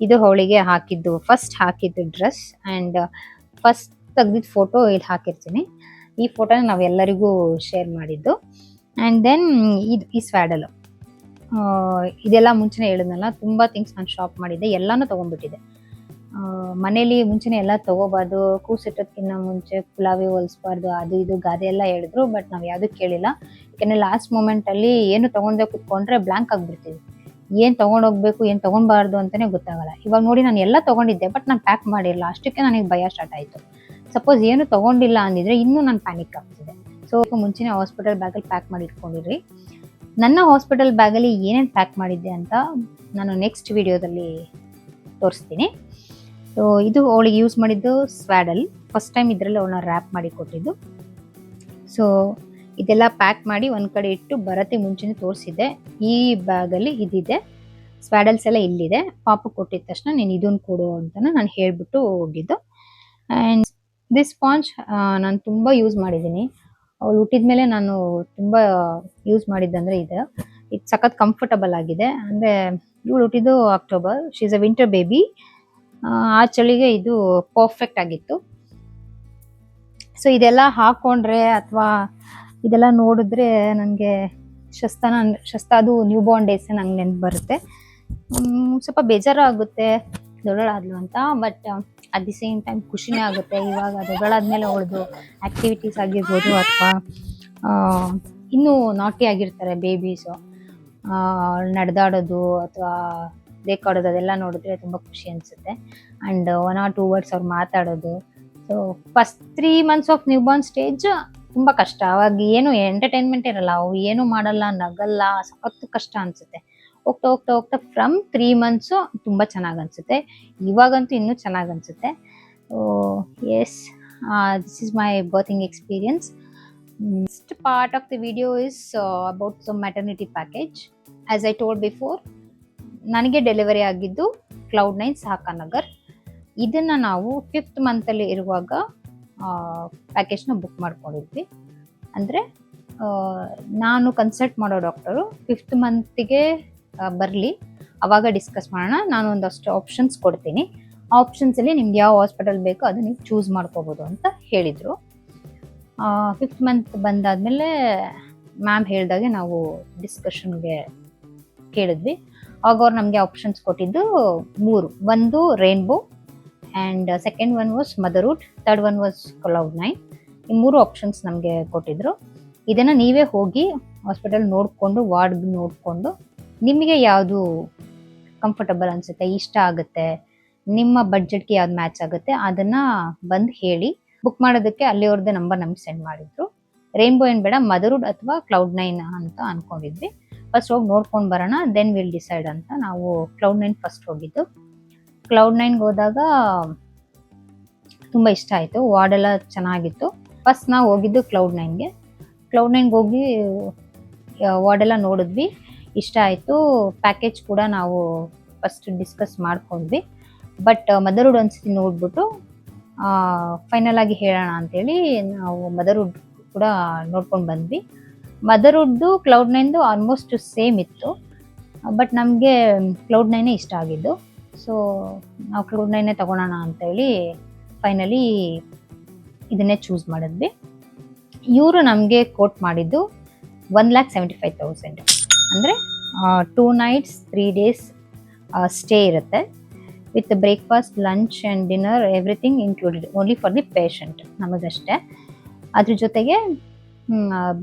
ಇದು ಅವಳಿಗೆ ಹಾಕಿದ್ದು, ಫಸ್ಟ್ ಹಾಕಿದ್ದು ಡ್ರೆಸ್. ಆ್ಯಂಡ್ ಫಸ್ಟ್ ತೆಗ್ದಿದ್ದು ಫೋಟೋ ಇಲ್ಲಿ ಹಾಕಿರ್ತೀನಿ. ಈ ಫೋಟೋನ ನಾವೆಲ್ಲರಿಗೂ ಶೇರ್ ಮಾಡಿದ್ದು. ಆ್ಯಂಡ್ ದೆನ್ ಈ ಸ್ವ್ಯಾಡಲು, ಇದೆಲ್ಲ ಮುಂಚೆನೇ ಹೇಳಿದ್ನಲ್ಲ, ತುಂಬ ಥಿಂಗ್ಸ್ ನಾನು ಶಾಪ್ ಮಾಡಿದ್ದೆ, ಎಲ್ಲನೂ ತೊಗೊಂಡ್ಬಿಟ್ಟಿದ್ದೆ. ಮನೇಲಿ ಮುಂಚೆನೇ ಎಲ್ಲ ತೊಗೋಬಾರ್ದು, ಕೂಸಿಟ್ಟೋದಕ್ಕಿಂತ ಮುಂಚೆ ಪುಲಾವಿ ಹೊಲಿಸ್ಬಾರ್ದು, ಅದು ಇದು ಗಾದೆ ಎಲ್ಲ ಹೇಳಿದ್ರು. ಬಟ್ ನಾವು ಯಾವುದೂ ಕೇಳಿಲ್ಲ. ಯಾಕೆಂದರೆ ಲಾಸ್ಟ್ ಮೂಮೆಂಟಲ್ಲಿ ಏನು ತೊಗೊಂಡೆ ಕೂತ್ಕೊಂಡ್ರೆ ಬ್ಲ್ಯಾಂಕ್ ಆಗಿಬಿಡ್ತೀವಿ. ಏನು ತೊಗೊಂಡೋಗ್ಬೇಕು, ಏನು ತೊಗೊಳ್ಬಾರ್ದು ಅಂತಲೇ ಗೊತ್ತಾಗಲ್ಲ. ಇವಾಗ ನೋಡಿ ನಾನು ಎಲ್ಲ ತೊಗೊಂಡಿದ್ದೆ, ಬಟ್ ನಾನು ಪ್ಯಾಕ್ ಮಾಡಿರಲ್ಲ. ಅಷ್ಟಕ್ಕೆ ನನಗೆ ಭಯ ಸ್ಟಾರ್ಟ್ ಆಯಿತು. ಸಪೋಸ್ ಏನು ತೊಗೊಂಡಿಲ್ಲ ಅಂದಿದ್ರೆ ಇನ್ನೂ ನಾನು ಪ್ಯಾನಿಕ್ ಆಗ್ತಿದೆ. ಸೊ ಮುಂಚೆನೇ ಹಾಸ್ಪಿಟಲ್ ಬ್ಯಾಗಲ್ಲಿ ಪ್ಯಾಕ್ ಮಾಡಿ ಇಟ್ಕೊಂಡಿರಿ. ನನ್ನ ಹಾಸ್ಪಿಟಲ್ ಬ್ಯಾಗಲ್ಲಿ ಏನೇನು ಪ್ಯಾಕ್ ಮಾಡಿದ್ದೆ ಅಂತ ನಾನು ನೆಕ್ಸ್ಟ್ ವಿಡಿಯೋದಲ್ಲಿ ತೋರಿಸ್ತೀನಿ. ಸೊ ಇದು ಅವಳಿಗೆ ಯೂಸ್ ಮಾಡಿದ್ದು ಸ್ವ್ಯಾಡಲ್. ಫಸ್ಟ್ ಟೈಮ್ ಇದರಲ್ಲಿ ಅವಳನ್ನ ರ್ಯಾಪ್ ಮಾಡಿ ಕೊಟ್ಟಿದ್ದು. ಸೊ ಇದೆಲ್ಲ ಪ್ಯಾಕ್ ಮಾಡಿ ಒಂದು ಕಡೆ ಇಟ್ಟು ಬರತ್ತೆ ಮುಂಚೆನೇ ತೋರಿಸಿದ್ದೆ. ಈ ಬ್ಯಾಗಲ್ಲಿ ಇದಿದೆ, ಸ್ವ್ಯಾಡಲ್ಸ್ ಎಲ್ಲ ಇಲ್ಲಿದೆ. ಪಾಪ ಕೊಟ್ಟಿದ ತಕ್ಷಣ ನೀನು ಇದನ್ನು ಕೊಡು ಅಂತ ನಾನು ಹೇಳಿಬಿಟ್ಟು ಹೋಗಿದ್ದು. ಆ್ಯಂಡ್ ದಿಸ್ ಸ್ಪಾಂಜ್ ನಾನು ತುಂಬ ಯೂಸ್ ಮಾಡಿದ್ದೀನಿ. ಅವಳು ಹುಟ್ಟಿದ ಮೇಲೆ ನಾನು ತುಂಬ ಯೂಸ್ ಮಾಡಿದ್ದಂದರೆ ಇದು ಸಖತ್ ಕಂಫರ್ಟಬಲ್ ಆಗಿದೆ. ಅಂದರೆ ಇವಳು ಹುಟ್ಟಿದ್ದು October, she is a winter baby. ಆ ಚಳಿಗೆ ಇದು ಪರ್ಫೆಕ್ಟ್ ಆಗಿತ್ತು. ಸೊ ಇದೆಲ್ಲ ಹಾಕ್ಕೊಂಡ್ರೆ ಅಥವಾ ಇದೆಲ್ಲ ನೋಡಿದ್ರೆ ನನಗೆ ಶಸ್ತ ಅದು ನ್ಯೂ ಬಾರ್ನ್ ಡೇಸೇ ನಂಗೆ ನೆನಪು ಬರುತ್ತೆ. ಸ್ವಲ್ಪ ಬೇಜಾರು ಆಗುತ್ತೆ ದೊಡ್ಡಳಾದ್ಲು ಅಂತ. But at the same time ಖುಷಿನೇ ಆಗುತ್ತೆ. ಇವಾಗ ದೊಡ್ಡಳಾದ್ಮೇಲೆ ಅವಳದು ಆ್ಯಕ್ಟಿವಿಟೀಸ್ ಆಗಿರ್ಬೋದು, ಅಥವಾ ಇನ್ನೂ ನಾಟಿ ಆಗಿರ್ತಾರೆ ಬೇಬೀಸು, ನಡೆದಾಡೋದು ಅಥವಾ ಬೇಕಾಡೋದು ಅದೆಲ್ಲ ನೋಡಿದ್ರೆ ತುಂಬ ಖುಷಿ ಅನಿಸುತ್ತೆ. ಆ್ಯಂಡ್ 1 or 2 words ಅವ್ರು ಮಾತಾಡೋದು. So first 3 months of new Born stage ತುಂಬ ಕಷ್ಟ. ಅವಾಗ ಏನು ಎಂಟರ್ಟೈನ್ಮೆಂಟ್ ಇರಲ್ಲ, ಅವು ಏನೂ ಮಾಡಲ್ಲ, ನಗಲ್ಲ, ಸಖತ್ತು ಕಷ್ಟ ಅನಿಸುತ್ತೆ. ಹೋಗ್ತಾ ಹೋಗ್ತಾ ಹೋಗ್ತಾ ಫ್ರಮ್ 3 months ತುಂಬ ಚೆನ್ನಾಗಿ ಅನಿಸುತ್ತೆ. ಇವಾಗಂತೂ ಇನ್ನೂ ಚೆನ್ನಾಗಿ ಅನಿಸುತ್ತೆ. Yes, this is my birthing experience. Next part of the video is about the maternity package. As I told before, ನನಗೆ ಡೆಲಿವರಿ ಆಗಿದ್ದು Cloud9 ಸಹಕಾನಗರ್. ಇದನ್ನು ನಾವು 5th ಮಂತಲ್ಲಿ ಇರುವಾಗ ಪ್ಯಾಕೇಜ್ನ ಬುಕ್ ಮಾಡ್ಕೊಂಡಿದ್ವಿ. ಅಂದರೆ ನಾನು ಕನ್ಸಲ್ಟ್ ಮಾಡೋ ಡಾಕ್ಟರು 5th ಮಂತಿಗೆ ಬರಲಿ, ಆವಾಗ ಡಿಸ್ಕಸ್ ಮಾಡೋಣ, ನಾನು ಒಂದಷ್ಟು ಆಪ್ಷನ್ಸ್ ಕೊಡ್ತೀನಿ, ಆ ಆಪ್ಷನ್ಸಲ್ಲಿ ನಿಮ್ಗೆ ಯಾವ ಹಾಸ್ಪಿಟಲ್ ಬೇಕೋ ಅದು ನೀವು ಚೂಸ್ ಮಾಡ್ಕೋಬೋದು ಅಂತ ಹೇಳಿದರು. 5th ಮಂತ್ ಬಂದಾದಮೇಲೆ ಮ್ಯಾಮ್ ಹೇಳಿದಾಗೆ ನಾವು ಡಿಸ್ಕಷನ್ಗೆ ಕೇಳಿದ್ವಿ. ಆಗ ಅವ್ರು ನಮಗೆ ಆಪ್ಷನ್ಸ್ ಕೊಟ್ಟಿದ್ದು 3. ಒಂದು rainbow, and second one was Motherwood, third one was Cloud nine. ಈ 3 ಆಪ್ಷನ್ಸ್ ನಮಗೆ ಕೊಟ್ಟಿದ್ರು. ಇದನ್ನು ನೀವೇ ಹೋಗಿ ಹಾಸ್ಪಿಟಲ್ ನೋಡಿಕೊಂಡು, ವಾರ್ಡ್ ನೋಡಿಕೊಂಡು ನಿಮಗೆ ಯಾವುದು ಕಂಫರ್ಟಬಲ್ ಅನಿಸುತ್ತೆ, ಇಷ್ಟ ಆಗುತ್ತೆ, ನಿಮ್ಮ ಬಡ್ಜೆಟ್ಗೆ ಯಾವ್ದು ಮ್ಯಾಚ್ ಆಗುತ್ತೆ ಅದನ್ನು ಬಂದು ಹೇಳಿ. ಬುಕ್ ಮಾಡೋದಕ್ಕೆ ಅಲ್ಲಿಯವ್ರದ್ದೇ ನಂಬರ್ ನಮ್ಗೆ ಸೆಂಡ್ ಮಾಡಿದ್ರು. ರೇನ್ಬೋ ಏನು ಬೇಡ, ಮದರ್ವುಡ್ ಅಥವಾ ಕ್ಲೌಡ್9 ಅಂತ ಅಂದ್ಕೊಂಡಿದ್ವಿ. ಫಸ್ಟ್ ಹೋಗಿ ನೋಡ್ಕೊಂಡು ಬರೋಣ, ದೆನ್ ವಿಲ್ ಡಿಸೈಡ್ ಅಂತ ನಾವು ಕ್ಲೌಡ್9 ಫಸ್ಟ್ ಹೋಗಿದ್ದು. ಕ್ಲೌಡ್9ಗೆ ಹೋದಾಗ ತುಂಬ ಇಷ್ಟ ಆಯಿತು, ವಾರ್ಡ್ ಎಲ್ಲ ಚೆನ್ನಾಗಿತ್ತು. ಫಸ್ಟ್ ನಾವು ಹೋಗಿದ್ದು ಕ್ಲೌಡ್9ಗೆ ಹೋಗಿ ವಾರ್ಡ್ ಎಲ್ಲ ನೋಡಿದ್ವಿ, ಇಷ್ಟ ಆಯಿತು. ಪ್ಯಾಕೇಜ್ ಕೂಡ ನಾವು ಫಸ್ಟ್ ಡಿಸ್ಕಸ್ ಮಾಡ್ಕೊಂಡ್ವಿ. ಬಟ್ ಮದರ್ವುಡ್ ಒಂದ್ಸತಿ ನೋಡ್ಬಿಟ್ಟು ಫೈನಲ್ ಆಗಿ ಹೇಳೋಣ ಅಂತೇಳಿ ನಾವು ಮದರ್ವುಡ್ ಕೂಡ ನೋಡ್ಕೊಂಡು ಬಂದ್ವಿ. ಮದರ್ವುಡ್ದು ಕ್ಲೌಡ್9ದು ಆಲ್ಮೋಸ್ಟ್ ಸೇಮ್ ಇತ್ತು, ಬಟ್ ನಮಗೆ ಕ್ಲೌಡ್9 ಇಷ್ಟ ಆಗಿದ್ದು. ಸೊ ನಾವು ಕ್ಲೌಡ್9 ತಗೊಳ್ಳೋಣ ಅಂತೇಳಿ ಫೈನಲಿ ಇದನ್ನೇ ಚೂಸ್ ಮಾಡಿದ್ವಿ. ಇವರು ನಮಗೆ ಕೋಟ್ ಮಾಡಿದ್ದು 1,75,000, ಅಂದರೆ 2 nights 3 days ಸ್ಟೇ ಇರುತ್ತೆ, with breakfast, lunch and dinner, everything included, only for the patient, ನಮಗಷ್ಟೇ. ಅದ್ರ ಜೊತೆಗೆ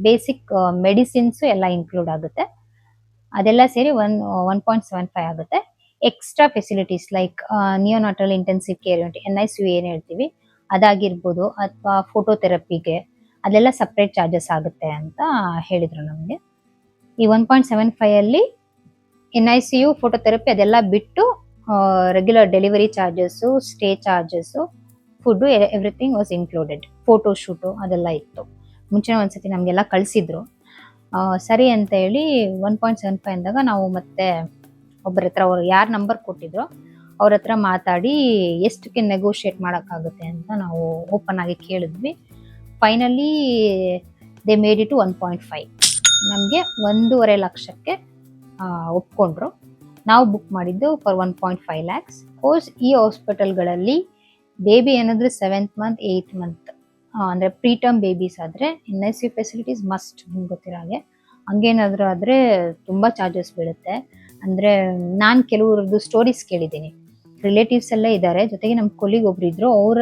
ಬೇಸಿಕ್ ಮೆಡಿಸಿನ್ಸು ಎಲ್ಲ ಇನ್ಕ್ಲೂಡ್ ಆಗುತ್ತೆ. ಅದೆಲ್ಲ ಸೇರಿ 1.75 ಆಗುತ್ತೆ. Extra facilities like neonatal intensive care unit, NICU ಏನು ಹೇಳ್ತೀವಿ ಅದಾಗಿರ್ಬೋದು, ಅಥವಾ ಫೋಟೋಥೆರಪಿಗೆ ಅದೆಲ್ಲ ಸಪ್ರೇಟ್ ಚಾರ್ಜಸ್ ಆಗುತ್ತೆ ಅಂತ ಹೇಳಿದರು ನಮಗೆ. ಈ 1.75 NICU, ಫೋಟೋಥೆರಪಿ ಅದೆಲ್ಲ ಬಿಟ್ಟು regular delivery charges, stay charges, food, everything was included. Photo shoot ಅದೆಲ್ಲ ಇತ್ತು. ಮುಂಚೆ ಒಂದ್ಸತಿ ನಮಗೆಲ್ಲ ಕಳಿಸಿದ್ರು. ಸರಿ ಅಂತ ಹೇಳಿ 1.75 ಅಂದಾಗ ನಾವು ಮತ್ತೆ ಒಬ್ಬರ ಹತ್ರ, ಅವ್ರು ಯಾರು ನಂಬರ್ ಕೊಟ್ಟಿದ್ರು ಅವ್ರ ಹತ್ರ ಮಾತಾಡಿ ಎಷ್ಟಕ್ಕೆ ನೆಗೋಷಿಯೇಟ್ ಮಾಡೋಕ್ಕಾಗುತ್ತೆ ಅಂತ ನಾವು ಓಪನ್ ಆಗಿ ಕೇಳಿದ್ವಿ. Finally they made it 1.5. ನಮಗೆ 1.5 ಲಕ್ಷಕ್ಕೆ ಒಪ್ಕೊಂಡ್ರು. ನಾವು ಬುಕ್ ಮಾಡಿದ್ದು ಫಾರ್ 1.5 lakhs. ಕೋರ್ಸ್ ಈ ಹಾಸ್ಪಿಟಲ್ಗಳಲ್ಲಿ ಬೇಬಿ ಏನಾದರೂ 7th month 8th month ಅಂದರೆ ಪ್ರೀಟರ್ಮ್ ಬೇಬೀಸ್ ಆದರೆ NICU ಫೆಸಿಲಿಟೀಸ್ ಮಸ್ಟ್, ನಿಮ್ಗೆ ಗೊತ್ತಿರೋ ಹಾಗೆ. ಹಂಗೇನಾದರೂ ಆದರೆ ತುಂಬ ಚಾರ್ಜಸ್ ಬೀಳುತ್ತೆ. ಅಂದರೆ ನಾನು ಕೆಲವ್ರದ್ದು ಸ್ಟೋರೀಸ್ ಕೇಳಿದ್ದೀನಿ, ರಿಲೇಟಿವ್ಸ್ ಎಲ್ಲ ಇದ್ದಾರೆ, ಜೊತೆಗೆ ನಮ್ಮ ಕೊಲಿಗ್ ಒಬ್ರು ಇದ್ರು, ಅವರ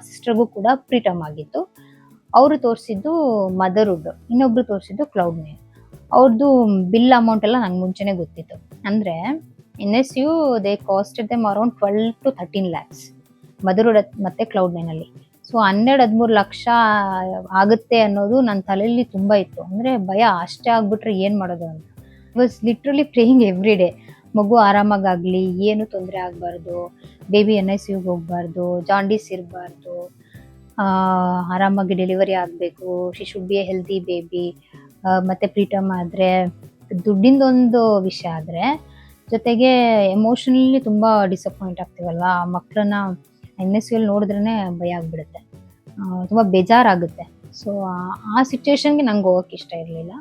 ಸಿಸ್ಟರ್ಗೂ ಕೂಡ ಪ್ರೀಟರ್ಮ್ ಆಗಿತ್ತು. ಅವರು ತೋರಿಸಿದ್ದು ಮದರ್ವುಡ್, ಇನ್ನೊಬ್ರು ತೋರಿಸಿದ್ದು ಕ್ಲೌಡ್9. ಅವ್ರದ್ದು ಬಿಲ್ ಅಮೌಂಟ್ ಎಲ್ಲ ನಂಗೆ ಮುಂಚೆನೇ ಗೊತ್ತಿತ್ತು. ಅಂದರೆ NICU they costed them around 12 to 13 lakhs ಮದರ್ವುಡ್ ಮತ್ತು ಕ್ಲೌಡ್9ಅಲ್ಲಿ. ಸೊ 12-13 ಲಕ್ಷ ಆಗುತ್ತೆ ಅನ್ನೋದು ನನ್ನ ತಲೆಯಲ್ಲಿ ತುಂಬ ಇತ್ತು. ಅಂದರೆ ಭಯ, ಅಷ್ಟೇ ಆಗ್ಬಿಟ್ರೆ ಏನು ಮಾಡೋದು ಅಂತ. Was literally praying every day, ಮಗು ಆರಾಮಾಗಲಿ, ಏನು ತೊಂದರೆ ಆಗಬಾರ್ದು, ಬೇಬಿ NICUಗೆ ಹೋಗಬಾರ್ದು, ಜಾಂಡೀಸ್ ಇರಬಾರ್ದು, ಆರಾಮಾಗಿ ಡೆಲಿವರಿ ಆಗಬೇಕು, she should be A healthy baby. ಮತ್ತು ಪ್ರೀಟರ್ಮ್ ಆದರೆ ದುಡ್ಡಿಂದೊಂದು ವಿಷಯ ಆದರೆ, ಜೊತೆಗೆ ಎಮೋಷನಲಿ ತುಂಬ ಡಿಸಪಾಯಿಂಟ್ ಆಗ್ತೀವಲ್ವ, ಆ ಮಕ್ಕಳನ್ನ NICUಲ್ಲಿ ನೋಡಿದ್ರೇ ಭಯ ಆಗಿಬಿಡುತ್ತೆ, ತುಂಬ ಬೇಜಾರಾಗುತ್ತೆ. ಸೊ ಆ ಸಿಚುವೇಶನ್ಗೆ ನಂಗೆ ಹೋಗೋಕ್ಕೆ ಇಷ್ಟ ಇರಲಿಲ್ಲ.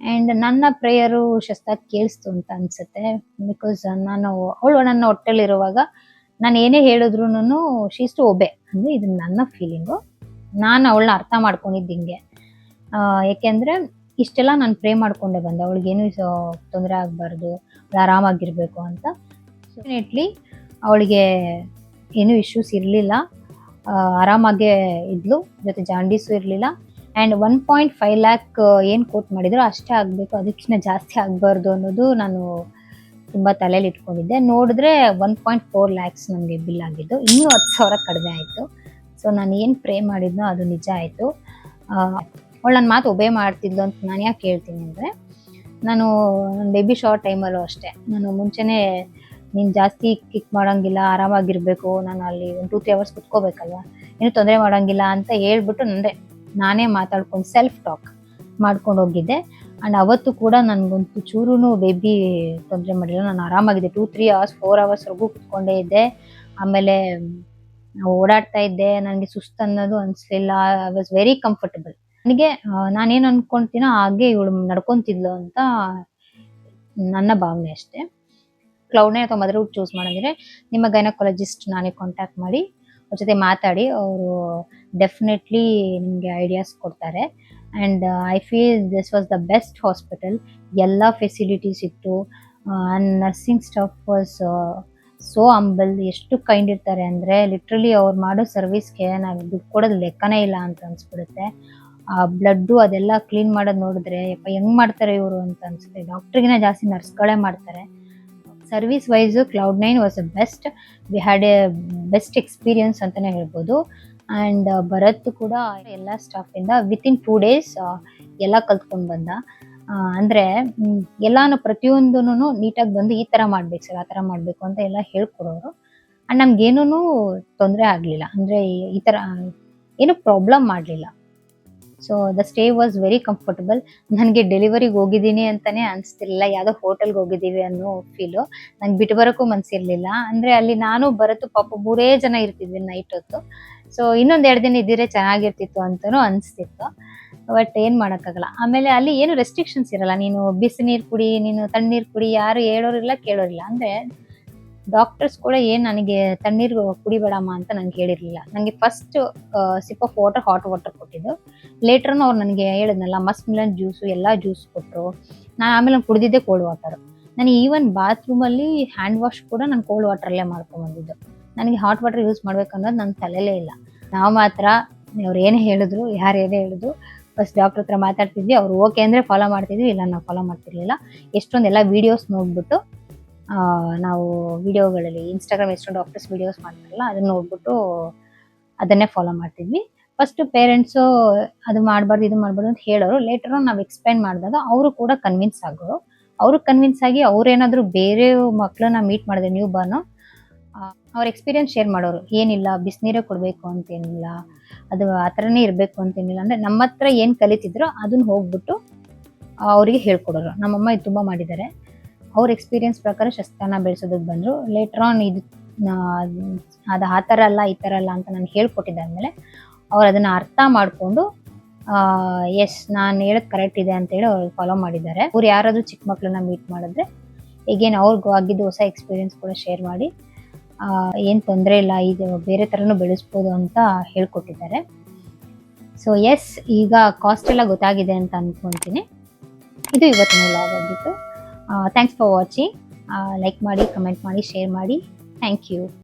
ಆ್ಯಂಡ್ ನನ್ನ ಪ್ರೇಯರು ಶಸ್ತಾಗಿ ಕೇಳಿಸ್ತು ಅಂತ ಅನಿಸುತ್ತೆ. ಬಿಕಾಸ್ ಅವಳು ನನ್ನ ಹೊಟ್ಟೆಲಿರುವಾಗ ನಾನು ಏನೇ ಹೇಳಿದ್ರು ಶೀಸ್ ಟು ಒಬೆ. ಅಂದರೆ ಇದು ನನ್ನ ಫೀಲಿಂಗು, ನಾನು ಅವಳನ್ನ ಅರ್ಥ ಮಾಡ್ಕೊಂಡಿದ್ದು ಹಿಂಗೆ. ಏಕೆಂದರೆ ಇಷ್ಟೆಲ್ಲ ನಾನು ಪ್ರೇ ಮಾಡಿಕೊಂಡೆ ಬಂದೆ, ಅವಳಿಗೇನು ತೊಂದರೆ ಆಗಬಾರ್ದು, ಅವಳು ಆರಾಮಾಗಿರಬೇಕು ಅಂತ. ಡೆಫಿನೆಟ್ಲಿ ಅವಳಿಗೆ ಏನೂ ಇಶ್ಯೂಸ್ ಇರಲಿಲ್ಲ, ಆರಾಮಾಗೇ ಇದ್ಲು, ಜೊತೆ ಜಾಂಡೀಸು ಇರಲಿಲ್ಲ. ಆ್ಯಂಡ್ 1.5 lakh ಏನು ಕೋಟ್ ಮಾಡಿದ್ರು ಅಷ್ಟೇ ಆಗಬೇಕು, ಅದಕ್ಕಿಂತ ಜಾಸ್ತಿ ಆಗಬಾರ್ದು ಅನ್ನೋದು ನಾನು ತುಂಬ ತಲೆಯಲ್ಲಿ ಇಟ್ಕೊಂಡಿದ್ದೆ. ನೋಡಿದ್ರೆ 1.4 lakhs ನಮಗೆ ಬಿಲ್ ಆಗಿದ್ದು, ಇನ್ನೂ 10,000 ಕಡಿಮೆ ಆಯಿತು. ಸೊ ನಾನು ಏನು ಪ್ರೇ ಮಾಡಿದ್ನೋ ಅದು ನಿಜ ಆಯಿತು. ಅವಳು ನನ್ನ ಮಾತು ಒಬೇ ಮಾಡ್ತಿದ್ಲು ಅಂತ ನಾನು ಯಾಕೆ ಹೇಳ್ತೀನಿ ಅಂದರೆ, ನಾನು ನನ್ನ ಬೇಬಿ ಶಾವರ್ ಟೈಮಲ್ಲೂ ಅಷ್ಟೇ, ನಾನು ಮುಂಚೆನೇ ನೀನು ಜಾಸ್ತಿ ಕಿಕ್ ಮಾಡೋಂಗಿಲ್ಲ, ಆರಾಮಾಗಿರಬೇಕು, ನಾನು ಅಲ್ಲಿ 1-2-3 hours ಕುತ್ಕೋಬೇಕಲ್ವ, ಏನೂ ತೊಂದರೆ ಮಾಡೋಂಗಿಲ್ಲ ಅಂತ ಹೇಳ್ಬಿಟ್ಟು ನಾನೇ ಮಾತಾಡ್ಕೊಂಡು ಸೆಲ್ಫ್ ಟಾಕ್ ಮಾಡ್ಕೊಂಡು ಹೋಗಿದ್ದೆ. ಆ್ಯಂಡ್ ಅವತ್ತು ಕೂಡ ನನಗಂತೂ ಚೂರೂ ಬೇಬಿ ತೊಂದರೆ ಮಾಡಿಲ್ಲ, ನಾನು ಆರಾಮಾಗಿದ್ದೆ. 2-3 hours 4 hours ಕುತ್ಕೊಂಡೇ ಇದ್ದೆ. ಆಮೇಲೆ ಓಡಾಡ್ತಾ ಇದ್ದೆ, ನನಗೆ ಸುಸ್ತು ಅನ್ನೋದು ಅನಿಸ್ಲಿಲ್ಲ. I was very comfortable. ನನಗೆ ನಾನೇನು ಅಂದ್ಕೊಳ್ತೀನೋ ಹಾಗೆ ಇವಳು ನಡ್ಕೊತಿದ್ಲು ಅಂತ ನನ್ನ ಭಾವನೆ ಅಷ್ಟೇ. ಕ್ಲೌಡ್9 ಅಥವಾ ಮದರ್ವುಡ್ ಚೂಸ್ ಮಾಡಿದ್ರೆ ನಿಮ್ಮ ಗೈನಕಾಲಜಿಸ್ಟ್ ನಾನೇ ಕಾಂಟ್ಯಾಕ್ಟ್ ಮಾಡಿ ಅವ್ರ ಜೊತೆ ಮಾತಾಡಿ, ಅವರು ಡೆಫಿನೆಟ್ಲಿ ನಿಮಗೆ ಐಡಿಯಾಸ್ ಕೊಡ್ತಾರೆ. And I feel this was the best hospital. ಎಲ್ಲ ಫೆಸಿಲಿಟೀಸ್ ಇತ್ತು, and nursing staff was so humble. ಎಷ್ಟು ಕೈಂಡ್ ಇರ್ತಾರೆ ಅಂದರೆ ಲಿಟ್ರಲಿ ಅವ್ರು ಮಾಡೋ ಸರ್ವಿಸ್ಗೆ ನಾವು ದುಡ್ಡು ಕೊಡೋದು ಲೆಕ್ಕನೇ ಇಲ್ಲ ಅಂತ ಅನ್ಸ್ಬಿಡುತ್ತೆ. ಆ ಬ್ಲಡ್ಡು ಅದೆಲ್ಲ ಕ್ಲೀನ್ ಮಾಡೋದು ನೋಡಿದ್ರೆ ಯಪ್ಪ ಹೆಂಗ್ ಮಾಡ್ತಾರೆ ಇವರು ಅಂತ ಅನ್ಸುತ್ತೆ. ಡಾಕ್ಟ್ರಿಗಿನ ಜಾಸ್ತಿ ನರ್ಸ್ಗಳೇ ಮಾಡ್ತಾರೆ. Service wise Cloud9 was a best. We had A best experience ಅಂತಲೇ ಹೇಳ್ಬೋದು. ಆ್ಯಂಡ್ ಭರತ್ ಕೂಡ ಎಲ್ಲ ಸ್ಟಾಫಿಂದ ವಿತಿನ್ 2 days ಎಲ್ಲ ಕಲ್ತ್ಕೊಂಡು ಬಂದ. ಅಂದರೆ ಎಲ್ಲಾನು ಪ್ರತಿಯೊಂದೂ ನೀಟಾಗಿ ಬಂದು ಈ ಥರ ಮಾಡ್ಬೇಕು ಸರ್, ಆ ಥರ ಮಾಡಬೇಕು ಅಂತ ಎಲ್ಲ ಹೇಳ್ಕೊಡೋರು. ಆ್ಯಂಡ್ ನಮ್ಗೇನೂ ತೊಂದರೆ ಆಗಲಿಲ್ಲ. ಅಂದರೆ ಈ ಥರ ಏನು ಪ್ರಾಬ್ಲಮ್ ಮಾಡಲಿಲ್ಲ. So the stay was very comfortable. ನನಗೆ ಡೆಲಿವರಿಗೆ ಹೋಗಿದ್ದೀನಿ ಅಂತಲೇ ಅನಿಸ್ತಿರ್ಲಿಲ್ಲ, ಯಾವುದೋ ಹೋಟೆಲ್ಗೆ ಹೋಗಿದ್ದೀವಿ ಅನ್ನೋ ಫೀಲು. ನಂಗೆ ಬಿಟ್ಟು ಬರೋಕ್ಕೂ ಮನಸ್ಸಿರಲಿಲ್ಲ. ಅಂದರೆ ಅಲ್ಲಿ ನಾನು ಬರೋದು ಪಾಪ 3 ಜನ ಇರ್ತಿದ್ವಿ ನೈಟ್ ಹೊತ್ತು. ಸೊ ಇನ್ನೊಂದು 2 ದಿನ ಇದ್ದಿದ್ರೆ ಚೆನ್ನಾಗಿರ್ತಿತ್ತು ಅಂತಲೂ ಅನಿಸ್ತಿತ್ತು. ಬಟ್ ಏನು ಮಾಡೋಕ್ಕಾಗಲ್ಲ. ಆಮೇಲೆ ಅಲ್ಲಿ ಏನು ರೆಸ್ಟ್ರಿಕ್ಷನ್ಸ್ ಇರಲ್ಲ. ನೀನು ಬಿಸಿ ನೀರು ಕುಡಿ, ನೀನು ತಣ್ಣೀರು ಕುಡಿ, ಯಾರು ಹೇಳೋರಿಲ್ಲ ಕೇಳೋರಿಲ್ಲ. ಅಂದರೆ ಡಾಕ್ಟರ್ಸ್ ಕೂಡ ಏನು ನನಗೆ ತಣ್ಣೀರು ಕುಡಿಬೇಡಮ್ಮ ಅಂತ ನಂಗೆ ಹೇಳಿರಲಿಲ್ಲ. ನನಗೆ first sip of water, hot water ಕೊಟ್ಟಿದ್ದು. ಲೇಟ್ರನ್ನು ಅವ್ರು ನನಗೆ ಹೇಳಿದ್ನಲ್ಲ, ಮಸ್ಕ್ ಮಿಲನ್ ಜ್ಯೂಸು ಎಲ್ಲ ಜ್ಯೂಸ್ ಕೊಟ್ಟರು. ನಾನು ಆಮೇಲೆ ಕುಡಿದಿದ್ದೆ ಕೋಲ್ಡ್ ವಾಟರು. ನನಗೆ ಈವನ್ ಬಾತ್ರೂಮಲ್ಲಿ ಹ್ಯಾಂಡ್ ವಾಶ್ ಕೂಡ ನಾನು ಕೋಲ್ಡ್ ವಾಟರಲ್ಲೇ ಮಾಡ್ಕೊಂಬಂದಿದ್ದು. ನನಗೆ ಹಾಟ್ ವಾಟರ್ ಯೂಸ್ ಮಾಡ್ಬೇಕು ಅನ್ನೋದು ನನ್ನ ತಲೆಯಲ್ಲೇ ಇಲ್ಲ. ನಾವು ಮಾತ್ರ ಅವ್ರು ಏನೇ ಹೇಳಿದ್ರು, ಯಾರು ಏನೇ ಹೇಳಿದ್ರು, ಫಸ್ಟ್ ಡಾಕ್ಟ್ರ್ ಹತ್ರ ಮಾತಾಡ್ತಿದ್ವಿ. ಅವ್ರು ಓಕೆ ಅಂದರೆ ಫಾಲೋ ಮಾಡ್ತಿದ್ವಿ, ಇಲ್ಲ ನಾವು ಫಾಲೋ ಮಾಡ್ತಿರ್ಲಿಲ್ಲ. ಎಷ್ಟೊಂದೆಲ್ಲ ವೀಡಿಯೋಸ್ ನೋಡ್ಬಿಟ್ಟು ನಾವು ವಿಡಿಯೋಗಳಲ್ಲಿ ಇನ್ಸ್ಟಾಗ್ರಾಮ್ ಎಷ್ಟೊಂದು ಡಾಕ್ಟರ್ಸ್ ವೀಡಿಯೋಸ್ ಮಾಡ್ತಾರಲ್ಲ, ಅದನ್ನ ನೋಡ್ಬಿಟ್ಟು ಅದನ್ನೇ ಫಾಲೋ ಮಾಡ್ತಿದ್ವಿ. ಫಸ್ಟು ಪೇರೆಂಟ್ಸು ಅದು ಮಾಡಬಾರ್ದು ಇದು ಮಾಡಬಾರ್ದು ಅಂತ ಹೇಳೋರು. ಲೇಟರ್ ನಾವು ಎಕ್ಸ್ಪ್ಲೈನ್ ಮಾಡಿದಾಗ ಅವರು ಕೂಡ ಕನ್ವಿನ್ಸ್ ಆಗೋರು. ಅವರು ಕನ್ವಿನ್ಸ್ ಆಗಿ ಅವ್ರೇನಾದರೂ ಬೇರೆ ಮಕ್ಕಳನ್ನ ಮೀಟ್ ಮಾಡಿದ್ರೆ ನ್ಯೂ ಬಾರ್ನು, ಅವ್ರ ಎಕ್ಸ್ಪೀರಿಯನ್ಸ್ ಶೇರ್ ಮಾಡೋರು. ಏನಿಲ್ಲ ಬಿಸಿನೀರೇ ಕೊಡಬೇಕು ಅಂತೇನಿಲ್ಲ, ಅದು ಆ ಥರನೇ ಇರಬೇಕು ಅಂತೇನಿಲ್ಲ. ಅಂದರೆ ನಮ್ಮ ಹತ್ರ ಏನು ಕಲಿತಿದ್ರೋ ಅದನ್ನ ಹೋಗ್ಬಿಟ್ಟು ಅವರಿಗೆ ಹೇಳ್ಕೊಡೋರು. ನಮ್ಮಮ್ಮ ಇದು ತುಂಬ ಮಾಡಿದ್ದಾರೆ. ಅವ್ರ ಎಕ್ಸ್ಪೀರಿಯನ್ಸ್ ಪ್ರಕಾರ ಶಸ್ತ್ರನ ಬೆಳೆಸೋದಕ್ಕೆ ಬಂದರು. ಲೇಟರ್ ಆನ್ ಇದು ಅದು ಆ ಥರ ಅಲ್ಲ ಈ ಥರ ಅಲ್ಲ ಅಂತ ನಾನು ಹೇಳ್ಕೊಟ್ಟಿದ್ದಾದ್ಮೇಲೆ ಅವ್ರು ಅದನ್ನು ಅರ್ಥ ಮಾಡಿಕೊಂಡು ಎಸ್ ನಾನು ಹೇಳೋದು ಕರೆಕ್ಟ್ ಇದೆ ಅಂತೇಳಿ ಅವ್ರು ಫಾಲೋ ಮಾಡಿದ್ದಾರೆ. ಅವ್ರು ಯಾರಾದರೂ ಚಿಕ್ಕ ಮಕ್ಕಳನ್ನ ಮೀಟ್ ಮಾಡಿದ್ರೆ ಈಗೇನು ಅವ್ರಿಗೂ ಆಗಿದ್ದು ಹೊಸ ಎಕ್ಸ್ಪೀರಿಯನ್ಸ್ ಕೂಡ ಶೇರ್ ಮಾಡಿ ಏನು ತೊಂದರೆ ಇಲ್ಲ, ಇದು ಬೇರೆ ಥರನೂ ಬೆಳೆಸ್ಬೋದು ಅಂತ ಹೇಳ್ಕೊಟ್ಟಿದ್ದಾರೆ. ಸೊ ಎಸ್, ಈಗ ಕಾಸ್ಟ್ ಎಲ್ಲ ಗೊತ್ತಾಗಿದೆ ಅಂತ ಅಂದ್ಕೊತೀನಿ. ಇದು ಇವತ್ತಿನ ವ್ಲಾಗ್ ಆಗಿತ್ತು. Thanks for watching. ಲೈಕ್ ಮಾಡಿ, ಕಮೆಂಟ್ ಮಾಡಿ, ಶೇರ್ ಮಾಡಿ. Thank you.